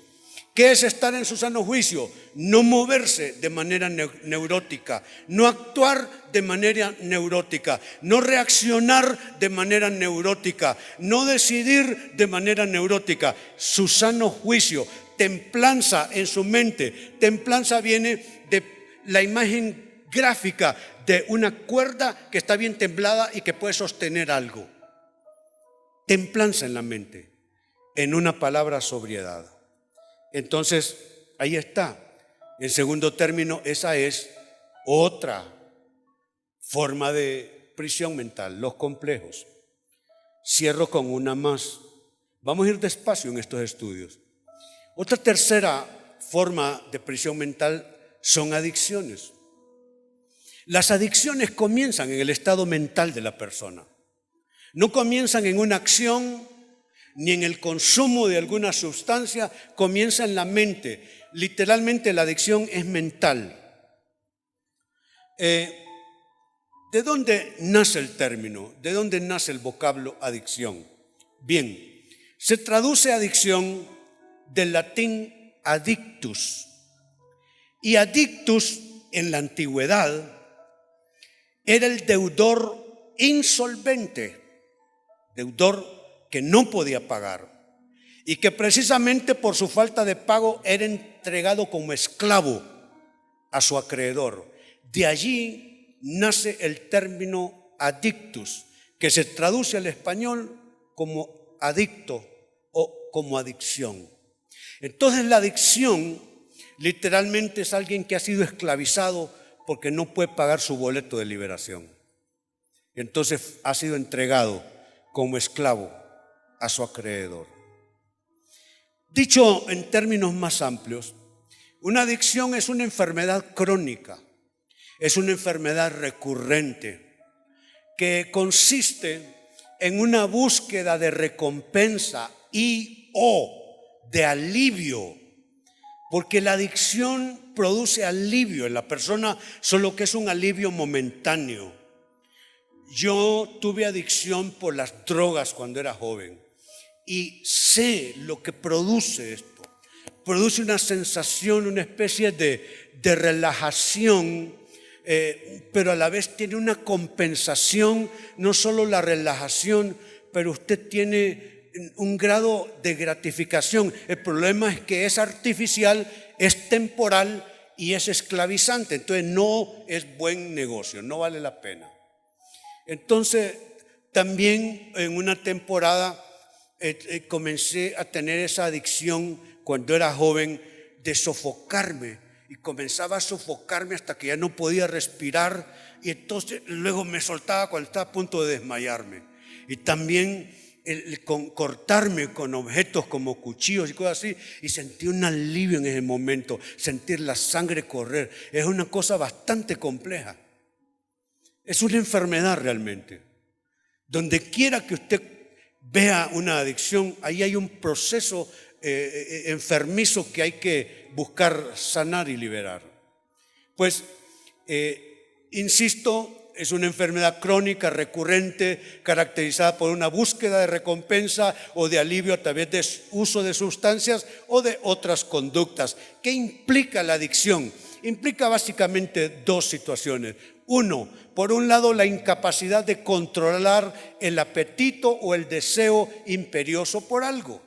¿Qué es estar en su sano juicio? No moverse de manera neurótica, no actuar de manera neurótica, no reaccionar de manera neurótica, no decidir de manera neurótica. Su sano juicio, templanza en su mente. Templanza viene de la imagen gráfica de una cuerda que está bien templada y que puede sostener algo. Templanza en la mente, en una palabra, sobriedad. Entonces, ahí está. En segundo término, esa es otra forma de prisión mental, los complejos. Cierro con una más. Vamos a ir despacio en estos estudios. Otra tercera forma de prisión mental son adicciones. Las adicciones comienzan en el estado mental de la persona. No comienzan en una acción ni en el consumo de alguna sustancia, comienza en la mente. Literalmente la adicción es mental. ¿De dónde nace el término? ¿De dónde nace el vocablo adicción? Bien, se traduce adicción del latín addictus. Y addictus en la antigüedad era el deudor insolvente, deudor que no podía pagar y que precisamente por su falta de pago era entregado como esclavo a su acreedor. De allí nace el término addictus, que se traduce al español como adicto o como adicción. Entonces la adicción literalmente es alguien que ha sido esclavizado porque no puede pagar su boleto de liberación. Entonces ha sido entregado como esclavo a su acreedor. Dicho en términos más amplios, una adicción es una enfermedad crónica, es una enfermedad recurrente que consiste en una búsqueda de recompensa y o de alivio, porque la adicción produce alivio en la persona, solo que es un alivio momentáneo. Yo tuve adicción por las drogas cuando era joven y sé lo que produce esto. Produce una sensación, una especie de relajación, pero a la vez tiene una compensación, no solo la relajación, pero usted tiene un grado de gratificación. El problema es que es artificial, es temporal y es esclavizante. Entonces no es buen negocio, no vale la pena. Entonces también en una temporada comencé a tener esa adicción cuando era joven de sofocarme y comenzaba a sofocarme hasta que ya no podía respirar y entonces luego me soltaba cuando estaba a punto de desmayarme. Y también cortarme con objetos como cuchillos y cosas así, y sentí un alivio en ese momento, sentir la sangre correr. Es una cosa bastante compleja. Es una enfermedad realmente. Donde quiera que usted vea una adicción, ahí hay un proceso enfermizo que hay que buscar sanar y liberar. Pues, insisto, es una enfermedad crónica, recurrente, caracterizada por una búsqueda de recompensa o de alivio a través de uso de sustancias o de otras conductas. ¿Qué implica la adicción? Implica básicamente dos situaciones. Uno, por un lado, la incapacidad de controlar el apetito o el deseo imperioso por algo.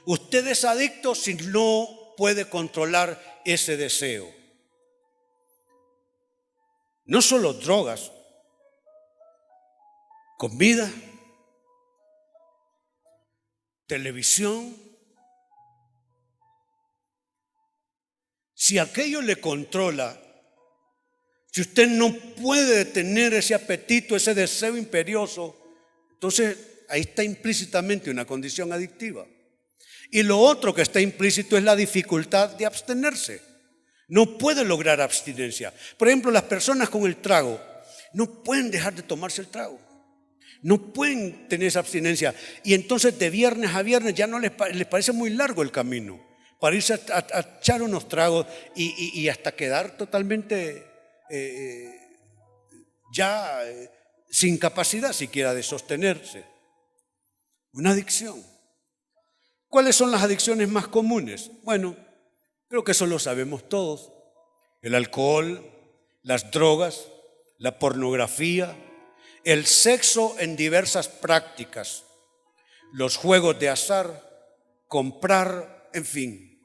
Usted es adicto si no puede controlar ese deseo. No solo drogas, comida, televisión. Si aquello le controla, si usted no puede detener ese apetito, ese deseo imperioso, entonces ahí está implícitamente una condición adictiva. Y lo otro que está implícito es la dificultad de abstenerse. No puede lograr abstinencia. Por ejemplo, las personas con el trago no pueden dejar de tomarse el trago. No pueden tener esa abstinencia. Y entonces de viernes a viernes ya no les parece muy largo el camino para irse a echar unos tragos y hasta quedar totalmente sin capacidad siquiera de sostenerse. Una adicción. ¿Cuáles son las adicciones más comunes? Bueno, creo que eso lo sabemos todos. El alcohol, las drogas, la pornografía, el sexo en diversas prácticas, los juegos de azar, comprar, en fin.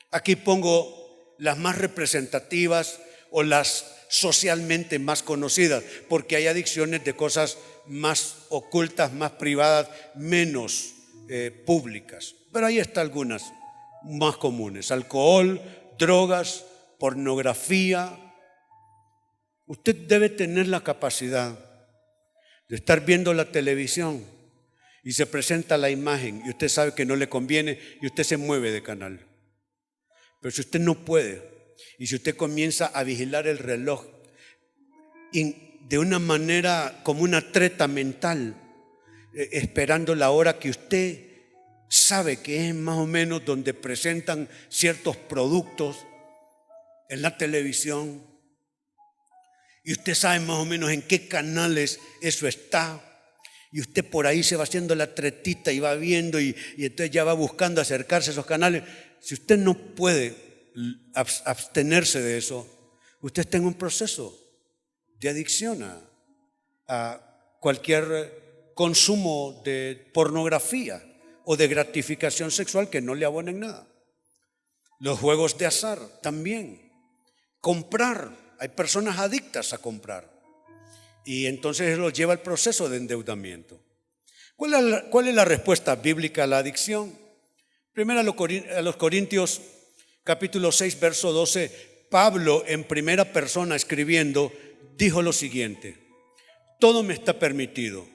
Aquí pongo las más representativas o las socialmente más conocidas, porque hay adicciones de cosas más ocultas, más privadas, menos públicas. Pero ahí están algunas más comunes: alcohol, drogas, pornografía. Usted debe tener la capacidad de estar viendo la televisión y se presenta la imagen y usted sabe que no le conviene y usted se mueve de canal. Pero si usted no puede y si usted comienza a vigilar el reloj de una manera como una treta mental, esperando la hora que usted sabe que es más o menos donde presentan ciertos productos en la televisión, y usted sabe más o menos en qué canales eso está, y usted por ahí se va haciendo la tretita y va viendo y entonces ya va buscando acercarse a esos canales. Si usted no puede abstenerse de eso, usted está en un proceso de adicción a cualquier consumo de pornografía o de gratificación sexual que no le abonen nada. Los juegos de azar también. Comprar. Hay personas adictas a comprar. Y entonces eso los lleva al proceso de endeudamiento. ¿Cuál es la respuesta bíblica a la adicción? Primero a los Corintios capítulo 6, verso 12, Pablo en primera persona escribiendo dijo lo siguiente: todo me está permitido.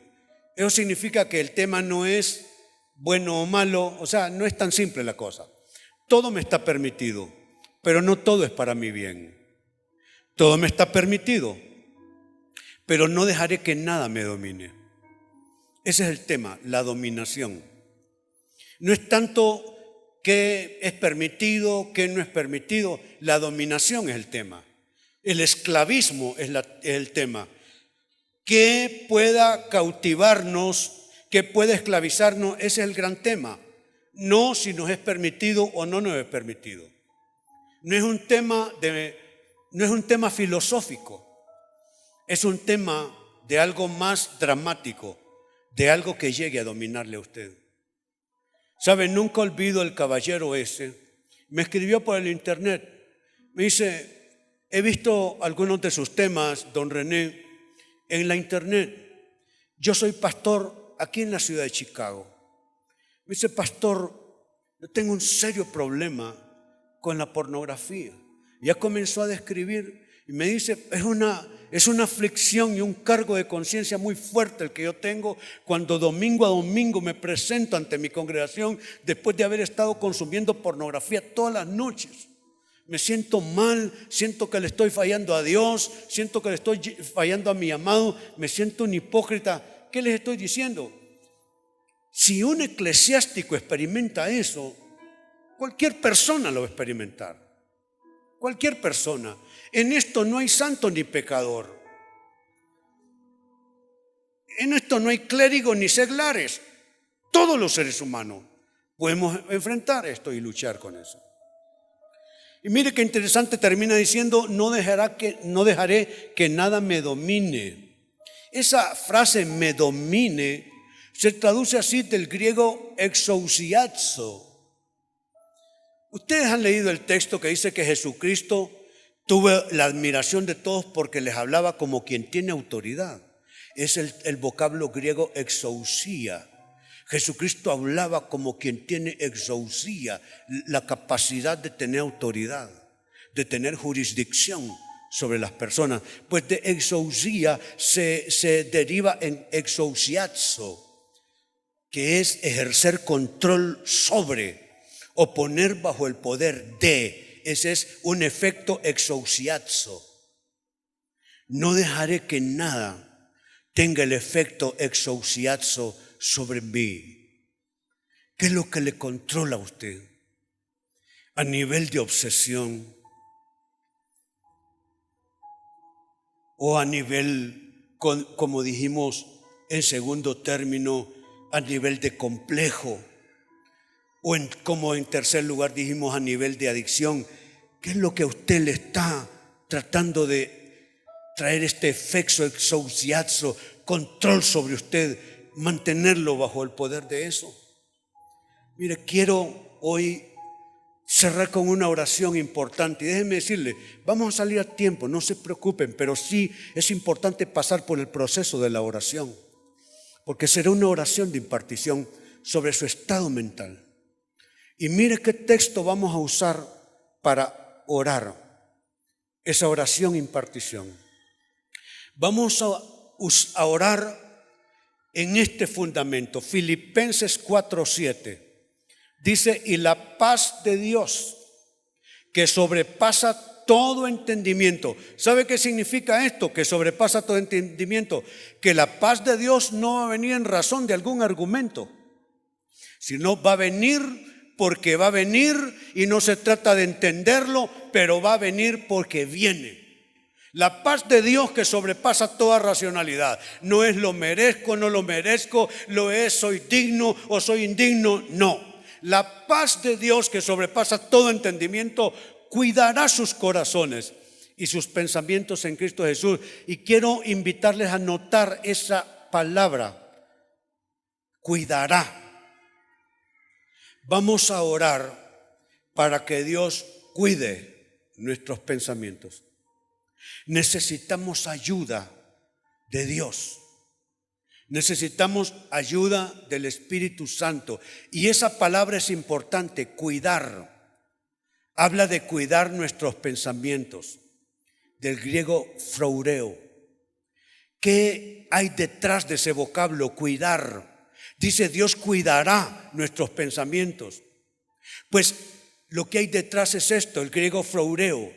Eso significa que el tema no es bueno o malo, o sea, no es tan simple la cosa. Todo me está permitido, pero no todo es para mi bien. Todo me está permitido, pero no dejaré que nada me domine. Ese es el tema, la dominación. No es tanto qué es permitido, qué no es permitido. La dominación es el tema. El esclavismo es el tema. ¿Qué pueda cautivarnos, qué puede esclavizarnos? Ese es el gran tema. No si nos es permitido o no nos es permitido. No es un tema filosófico. Es un tema de algo más dramático, de algo que llegue a dominarle a usted. ¿Sabe? Nunca olvido el caballero ese. Me escribió por el internet. Me dice: he visto algunos de sus temas, don René, en la internet. Yo soy pastor aquí en la ciudad de Chicago. Me dice: pastor, yo tengo un serio problema con la pornografía. Ya comenzó a describir y me dice: es una aflicción y un cargo de conciencia muy fuerte el que yo tengo cuando domingo a domingo me presento ante mi congregación después de haber estado consumiendo pornografía todas las noches. Me siento mal, siento que le estoy fallando a Dios, siento que le estoy fallando a mi amado, me siento un hipócrita. ¿Qué les estoy diciendo? Si un eclesiástico experimenta eso, cualquier persona lo va a experimentar. Cualquier persona. En esto no hay santo ni pecador. En esto no hay clérigos ni seglares. Todos los seres humanos podemos enfrentar esto y luchar con eso. Y mire qué interesante, termina diciendo: no dejaré que nada me domine. Esa frase "me domine" se traduce así del griego exousiazo. Ustedes han leído el texto que dice que Jesucristo tuvo la admiración de todos porque les hablaba como quien tiene autoridad. Es el vocablo griego exousia. Jesucristo hablaba como quien tiene exousia, la capacidad de tener autoridad, de tener jurisdicción sobre las personas. Pues de exousia se deriva en exousiazo, que es ejercer control sobre o poner bajo el poder de. Ese es un efecto exousiazo. No dejaré que nada tenga el efecto exousiazo sobre mí. ¿Qué es lo que le controla a usted? A nivel de obsesión o a nivel, como dijimos en segundo término, a nivel de complejo, o como en tercer lugar dijimos, a nivel de adicción. ¿Qué es lo que a usted le está tratando de traer este efecto exousiazo, control sobre usted, mantenerlo bajo el poder de eso? Mire, quiero hoy cerrar con una oración importante y déjenme decirle, vamos a salir a tiempo, no se preocupen, pero sí es importante pasar por el proceso de la oración, porque será una oración de impartición sobre su estado mental. Y mire qué texto vamos a usar para orar, esa oración impartición. Vamos a orar en este fundamento, Filipenses 4:7. Dice, y la paz de Dios, que sobrepasa todo entendimiento. ¿Sabe qué significa esto? Que sobrepasa todo entendimiento. Que la paz de Dios no va a venir en razón de algún argumento, sino va a venir porque va a venir, y no se trata de entenderlo, pero va a venir porque viene. La paz de Dios que sobrepasa toda racionalidad. No es lo merezco, no lo merezco, lo es, soy digno o soy indigno. No. La paz de Dios que sobrepasa todo entendimiento cuidará sus corazones y sus pensamientos en Cristo Jesús. Y quiero invitarles a notar esa palabra, cuidará. Vamos a orar para que Dios cuide nuestros pensamientos. Necesitamos ayuda de Dios. Necesitamos ayuda del Espíritu Santo. Y esa palabra es importante, cuidar. Habla de cuidar nuestros pensamientos, del griego phroureo. ¿Qué hay detrás de ese vocablo, cuidar? Dice, Dios cuidará nuestros pensamientos. Pues lo que hay detrás es esto, el griego phroureo.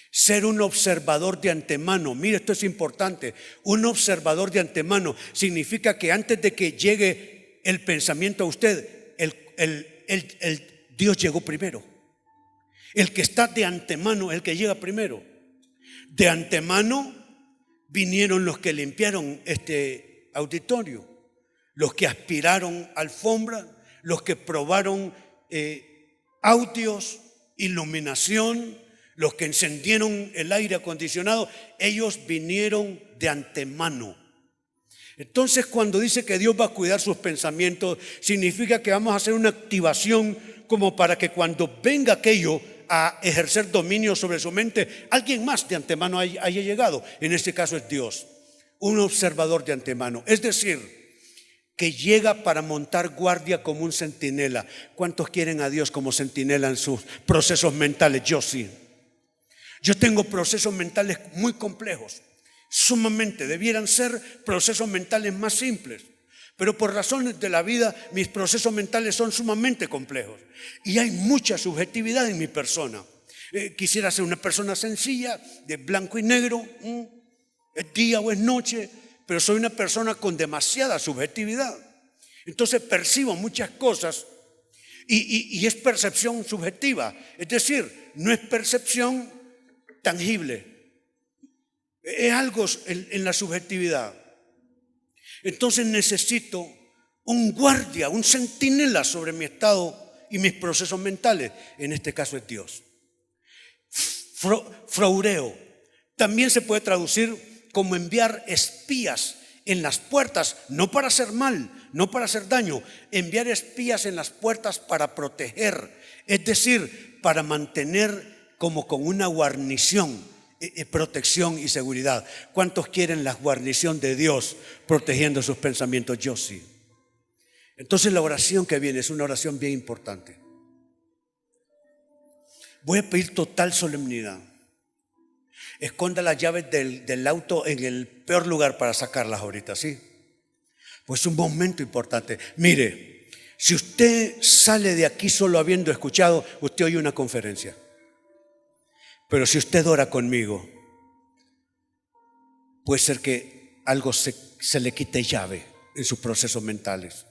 Ser un observador de antemano. Mire, esto es importante. Un observador de antemano significa que antes de que llegue el pensamiento a usted, Dios llegó primero. El que está de antemano, el que llega primero. De antemano vinieron los que limpiaron este auditorio, los que aspiraron alfombra, los que probaron audios, iluminación, los que encendieron el aire acondicionado. Ellos vinieron de antemano. Entonces, cuando dice que Dios va a cuidar sus pensamientos, significa que vamos a hacer una activación como para que cuando venga aquello a ejercer dominio sobre su mente, alguien más de antemano haya llegado. En este caso es Dios, un observador de antemano. Es decir, que llega para montar guardia como un centinela. ¿Cuántos quieren a Dios como centinela en sus procesos mentales? Yo sí. Yo tengo procesos mentales muy complejos, sumamente. Debieran ser procesos mentales más simples, pero por razones de la vida mis procesos mentales son sumamente complejos y hay mucha subjetividad en mi persona. Quisiera ser una persona sencilla, de blanco y negro, es día o es noche, pero soy una persona con demasiada subjetividad. Entonces percibo muchas cosas y es percepción subjetiva, es decir, no es percepción tangible, es algo en la subjetividad. Entonces necesito un guardia, un centinela sobre mi estado y mis procesos mentales. En este caso es Dios. Phroureo también se puede traducir como enviar espías en las puertas, no para hacer mal, no para hacer daño. Enviar espías en las puertas para proteger, es decir, para mantener como con una guarnición, protección y seguridad. ¿Cuántos quieren la guarnición de Dios protegiendo sus pensamientos? Yo sí. Entonces la oración que viene es una oración bien importante. Voy a pedir total solemnidad. Esconda las llaves del auto en el peor lugar para sacarlas ahorita, ¿sí? Pues es un momento importante. Mire, si usted sale de aquí solo habiendo escuchado, usted oye una conferencia. Pero si usted ora conmigo, puede ser que algo se le quite llave en sus procesos mentales.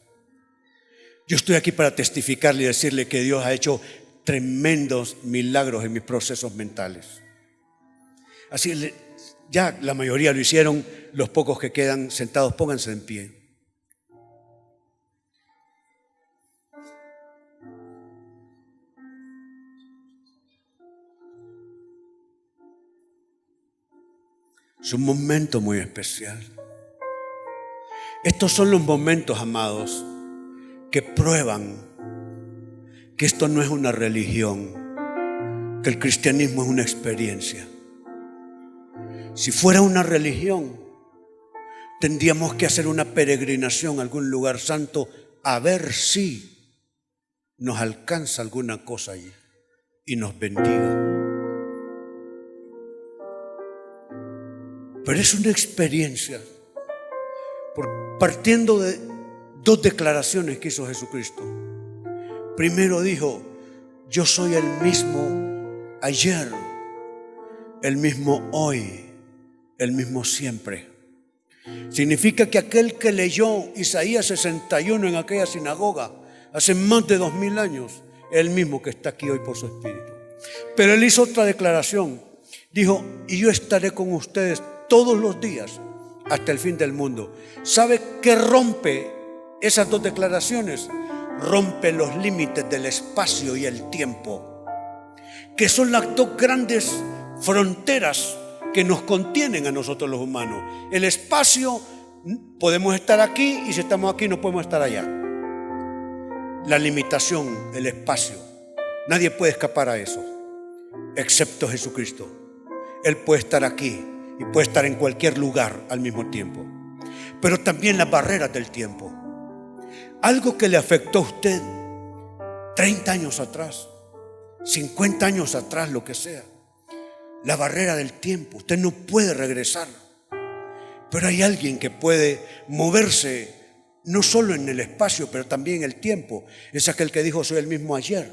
Yo estoy aquí para testificarle y decirle que Dios ha hecho tremendos milagros en mis procesos mentales. Así, ya la mayoría lo hicieron, los pocos que quedan sentados, pónganse en pie. Es un momento muy especial. Estos son los momentos, amados, que prueban que esto no es una religión, que el cristianismo es una experiencia. Si fuera una religión, tendríamos que hacer una peregrinación a algún lugar santo a ver si nos alcanza alguna cosa allí y nos bendiga. Pero es una experiencia, partiendo de dos declaraciones que hizo Jesucristo. Primero dijo: yo soy el mismo ayer, el mismo hoy, el mismo siempre. Significa que aquel que leyó Isaías 61 en aquella sinagoga hace más de 2000 años, es el mismo que está aquí hoy por su Espíritu. Pero él hizo otra declaración. Dijo: y yo estaré con ustedes todos los días hasta el fin del mundo. ¿Sabe qué rompe esas dos declaraciones? Rompe los límites del espacio y el tiempo, que son las dos grandes fronteras que nos contienen a nosotros los humanos. El espacio, podemos estar aquí, y si estamos aquí no podemos estar allá. La limitación, el espacio, nadie puede escapar a eso, excepto Jesucristo. Él puede estar aquí y puede estar en cualquier lugar al mismo tiempo. Pero también las barreras del tiempo. Algo que le afectó a usted 30 años atrás, 50 años atrás, lo que sea. La barrera del tiempo, usted no puede regresar. Pero hay alguien que puede moverse no solo en el espacio, pero también en el tiempo. Es aquel que dijo: soy el mismo ayer,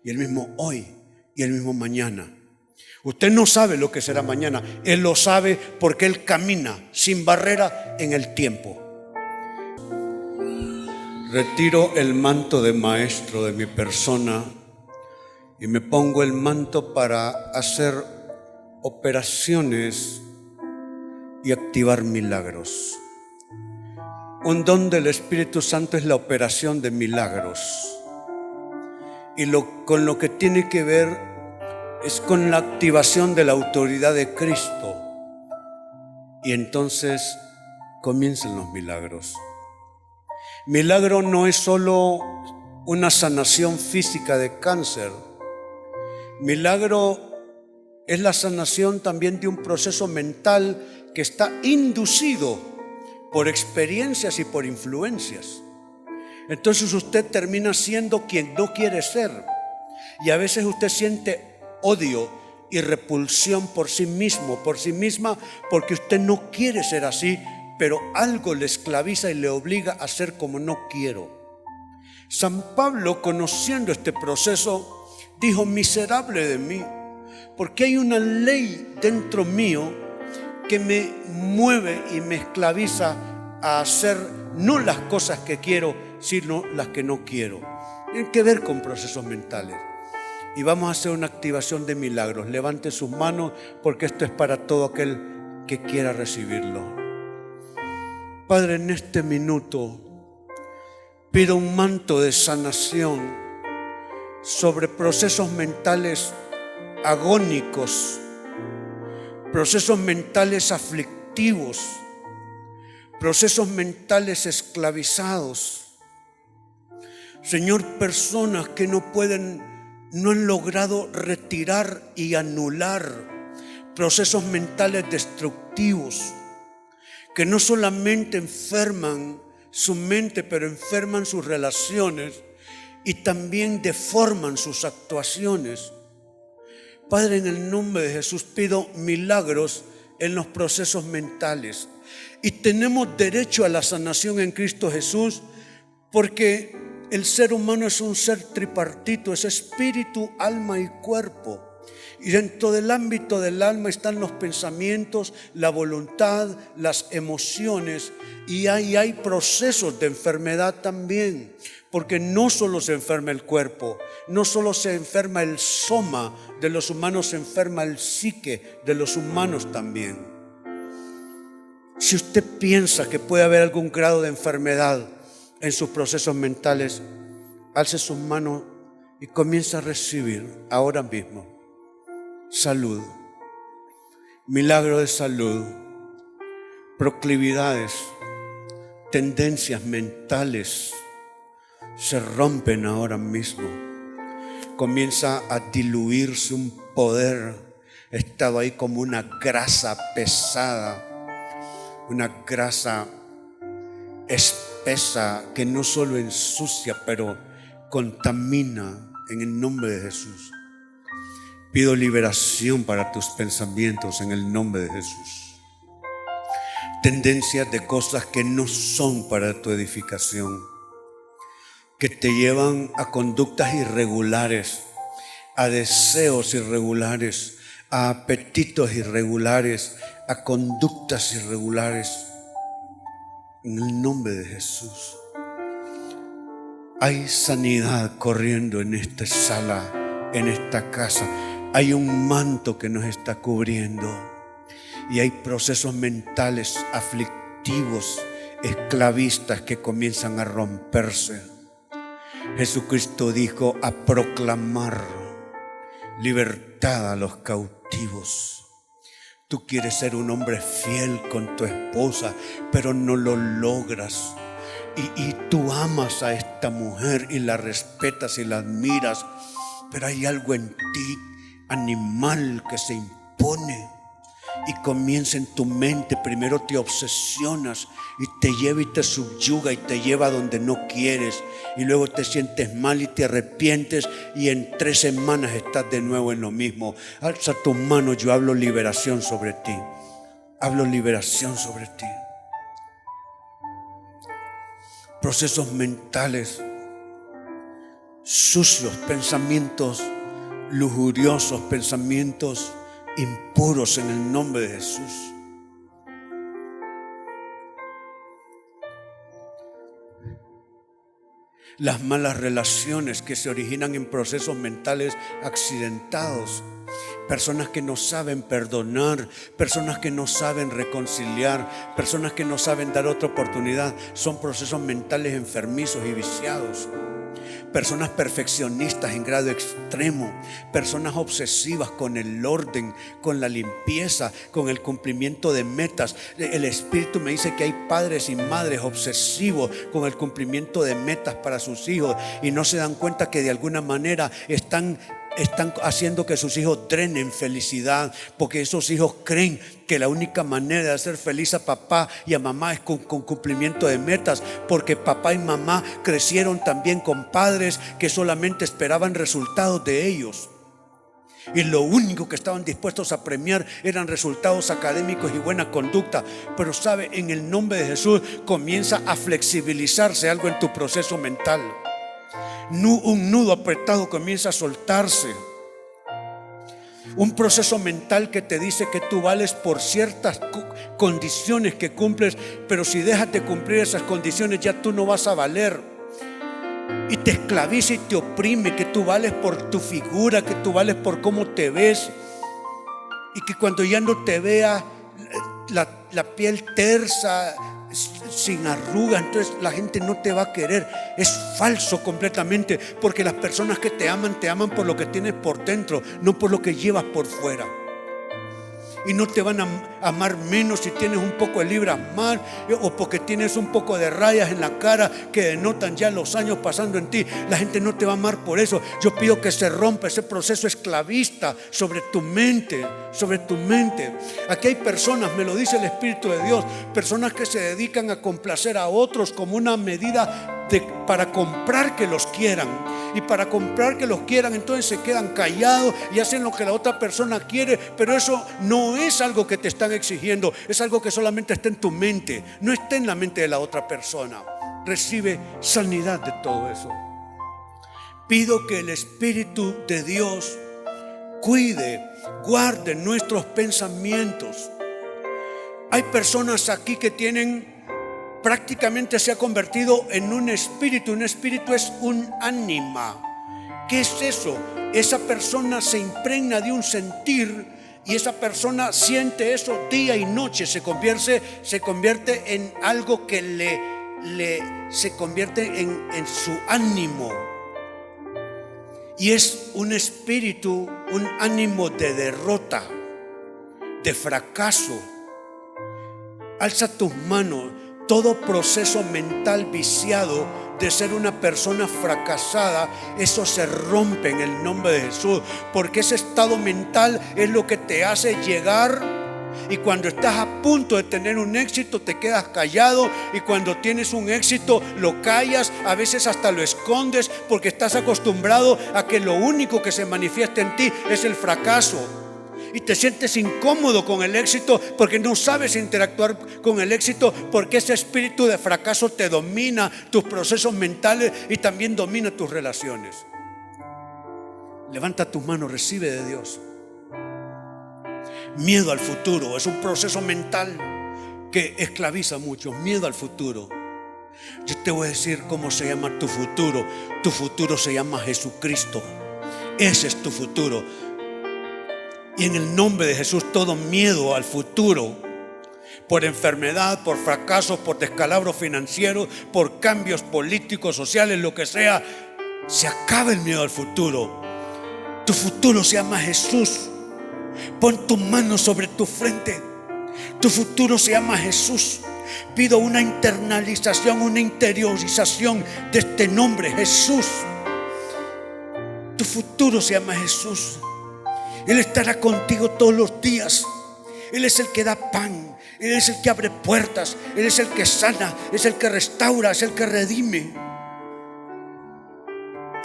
y el mismo hoy, y el mismo mañana. Usted no sabe lo que será mañana. Él lo sabe porque Él camina sin barrera en el tiempo. Retiro el manto de maestro de mi persona y me pongo el manto para hacer operaciones y activar milagros. Un don del Espíritu Santo es la operación de milagros. Y con lo que tiene que ver es con la activación de la autoridad de Cristo. Y entonces comienzan los milagros. Milagro no es solo una sanación física de cáncer. Milagro es la sanación también de un proceso mental que está inducido por experiencias y por influencias. Entonces usted termina siendo quien no quiere ser. Y a veces usted siente odio y repulsión por sí mismo, por sí misma, porque usted no quiere ser así, pero algo le esclaviza y le obliga a ser como no quiero. San Pablo, conociendo este proceso, dijo: miserable de mí, porque hay una ley dentro mío que me mueve y me esclaviza a hacer no las cosas que quiero, sino las que no quiero. Tiene que ver con procesos mentales. Y vamos a hacer una activación de milagros. Levante sus manos, porque esto es para todo aquel que quiera recibirlo. Padre, en este minuto pido un manto de sanación sobre procesos mentales agónicos, procesos mentales aflictivos, procesos mentales esclavizados. Señor, personas que no han logrado retirar y anular procesos mentales destructivos, que no solamente enferman su mente, pero enferman sus relaciones y también deforman sus actuaciones. Padre, en el nombre de Jesús pido milagros en los procesos mentales. Y tenemos derecho a la sanación en Cristo Jesús, porque el ser humano es un ser tripartito, es espíritu, alma y cuerpo. Y dentro del ámbito del alma están los pensamientos, la voluntad, las emociones, y hay procesos de enfermedad también, porque no solo se enferma el cuerpo, no solo se enferma el soma de los humanos, se enferma el psique de los humanos también. Si usted piensa que puede haber algún grado de enfermedad en sus procesos mentales, alce sus manos y comienza a recibir ahora mismo salud, milagro de salud, proclividades, tendencias mentales se rompen ahora mismo. Comienza a diluirse un poder, estado ahí como una grasa pesada, una grasa espesa que no solo ensucia, pero contamina en el nombre de Jesús. Pido liberación para tus pensamientos en el nombre de Jesús. Tendencias de cosas que no son para tu edificación, que te llevan a conductas irregulares, a deseos irregulares, a apetitos irregulares, a conductas irregulares. En el nombre de Jesús. Hay sanidad corriendo en esta sala, en esta casa. Hay un manto que nos está cubriendo y hay procesos mentales aflictivos, esclavistas que comienzan a romperse. Jesucristo dijo a proclamar libertad a los cautivos. Tú quieres ser un hombre fiel con tu esposa, pero no lo logras. Y tú amas a esta mujer y la respetas y la admiras, pero hay algo en ti, animal, que se impone y comienza en tu mente. Primero te obsesionas y te lleva y te subyuga y te lleva a donde no quieres, y luego te sientes mal y te arrepientes, y en 3 semanas estás de nuevo en lo mismo. Alza tu mano, yo hablo liberación sobre ti. Hablo liberación sobre ti. Procesos mentales sucios, pensamientos lujuriosos, pensamientos impuros en el nombre de Jesús. Las malas relaciones que se originan en procesos mentales accidentados. Personas que no saben perdonar, personas que no saben reconciliar, personas que no saben dar otra oportunidad. Son procesos mentales enfermizos y viciados. Personas perfeccionistas en grado extremo, personas obsesivas con el orden, con la limpieza, con el cumplimiento de metas. El Espíritu me dice que hay padres y madres obsesivos con el cumplimiento de metas para sus hijos y no se dan cuenta que de alguna manera están haciendo que sus hijos drenen felicidad, porque esos hijos creen que la única manera de hacer feliz a papá y a mamá es con cumplimiento de metas, porque papá y mamá crecieron también con padres que solamente esperaban resultados de ellos. Y lo único que estaban dispuestos a premiar eran resultados académicos y buena conducta. Pero sabe, en el nombre de Jesús comienza a flexibilizarse algo en tu proceso mental. Un nudo apretado comienza a soltarse. Un proceso mental que te dice que tú vales por ciertas condiciones que cumples, pero si dejas de cumplir esas condiciones ya tú no vas a valer. Y te esclaviza y te oprime, que tú vales por tu figura, que tú vales por cómo te ves, y que cuando ya no te vea la piel tersa, sin arrugas, entonces la gente no te va a querer. Es falso completamente, porque las personas que te aman por lo que tienes por dentro, no por lo que llevas por fuera. Y no te van a amar menos si tienes un poco de libras más, o porque tienes un poco de rayas en la cara que denotan ya los años pasando en ti. La gente no te va a amar por eso. Yo pido que se rompa ese proceso esclavista sobre tu mente, sobre tu mente. Aquí hay personas, me lo dice el Espíritu de Dios, personas que se dedican a complacer a otros como una medida para comprar que los quieran. Y para comprar que los quieran, entonces se quedan callados y hacen lo que la otra persona quiere. Pero eso no es algo que te están exigiendo, es algo que solamente está en tu mente, no está en la mente de la otra persona. Recibe sanidad de todo eso. Pido que el Espíritu de Dios cuide, guarde nuestros pensamientos. Hay personas aquí que prácticamente se ha convertido en un espíritu. Un espíritu es un ánima. ¿Qué es eso? Esa persona se impregna de un sentir y esa persona siente eso día y noche. Se convierte en algo que se convierte en su ánimo. Y es un espíritu, un ánimo de derrota, de fracaso. Alza tus manos. Todo proceso mental viciado de ser una persona fracasada, eso se rompe en el nombre de Jesús, porque ese estado mental es lo que te hace llegar Y cuando estás a punto de tener un éxito, te quedas callado. Y cuando tienes un éxito, lo callas. A veces hasta lo escondes porque estás acostumbrado a que lo único que se manifiesta en ti es el fracaso. Y te sientes incómodo con el éxito porque no sabes interactuar con el éxito, porque ese espíritu de fracaso te domina tus procesos mentales y también domina tus relaciones. Levanta tus manos, recibe de Dios. Miedo al futuro es un proceso mental que esclaviza mucho. Miedo al futuro. Yo te voy a decir cómo se llama tu futuro. Tu futuro se llama Jesucristo. Ese es tu futuro. Y en el nombre de Jesús, todo miedo al futuro, por enfermedad, por fracasos, por descalabros financieros, por cambios políticos, sociales, lo que sea, se acaba el miedo al futuro. Tu futuro se llama Jesús. Pon tu mano sobre tu frente. Tu futuro se llama Jesús. Pido una internalización, una interiorización de este nombre, Jesús. Tu futuro se llama Jesús. Él estará contigo todos los días. Él es el que da pan. Él es el que abre puertas. Él es el que sana. Es el que restaura. Es el que redime.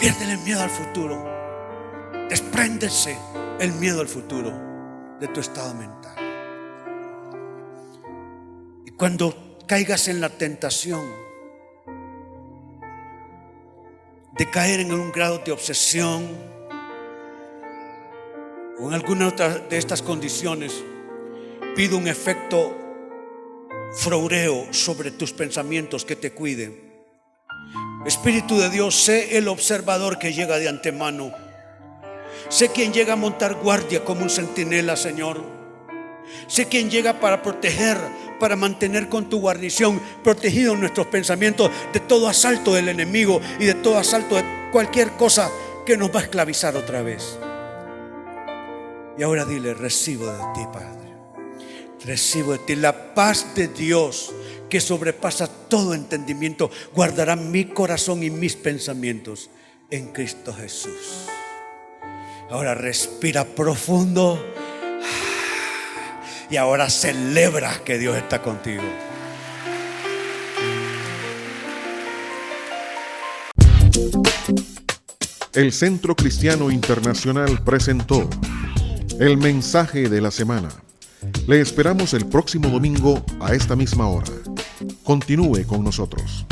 Piérdele el miedo al futuro. Despréndese el miedo al futuro de tu estado mental. Y cuando caigas en la tentación de caer en un grado de obsesión o en alguna otra de estas condiciones, pido un efecto froureo sobre tus pensamientos que te cuide. Espíritu de Dios, sé el observador que llega de antemano. Sé quien llega a montar guardia como un centinela, Señor. Sé quien llega para proteger, para mantener con tu guarnición protegidos nuestros pensamientos de todo asalto del enemigo y de todo asalto de cualquier cosa que nos va a esclavizar otra vez. Y ahora dile: recibo de ti, Padre. Recibo de ti la paz de Dios que sobrepasa todo entendimiento. Guardará mi corazón y mis pensamientos en Cristo Jesús. Ahora respira profundo. Y ahora celebra que Dios está contigo. El Centro Cristiano Internacional presentó el mensaje de la semana. Le esperamos el próximo domingo a esta misma hora. Continúe con nosotros.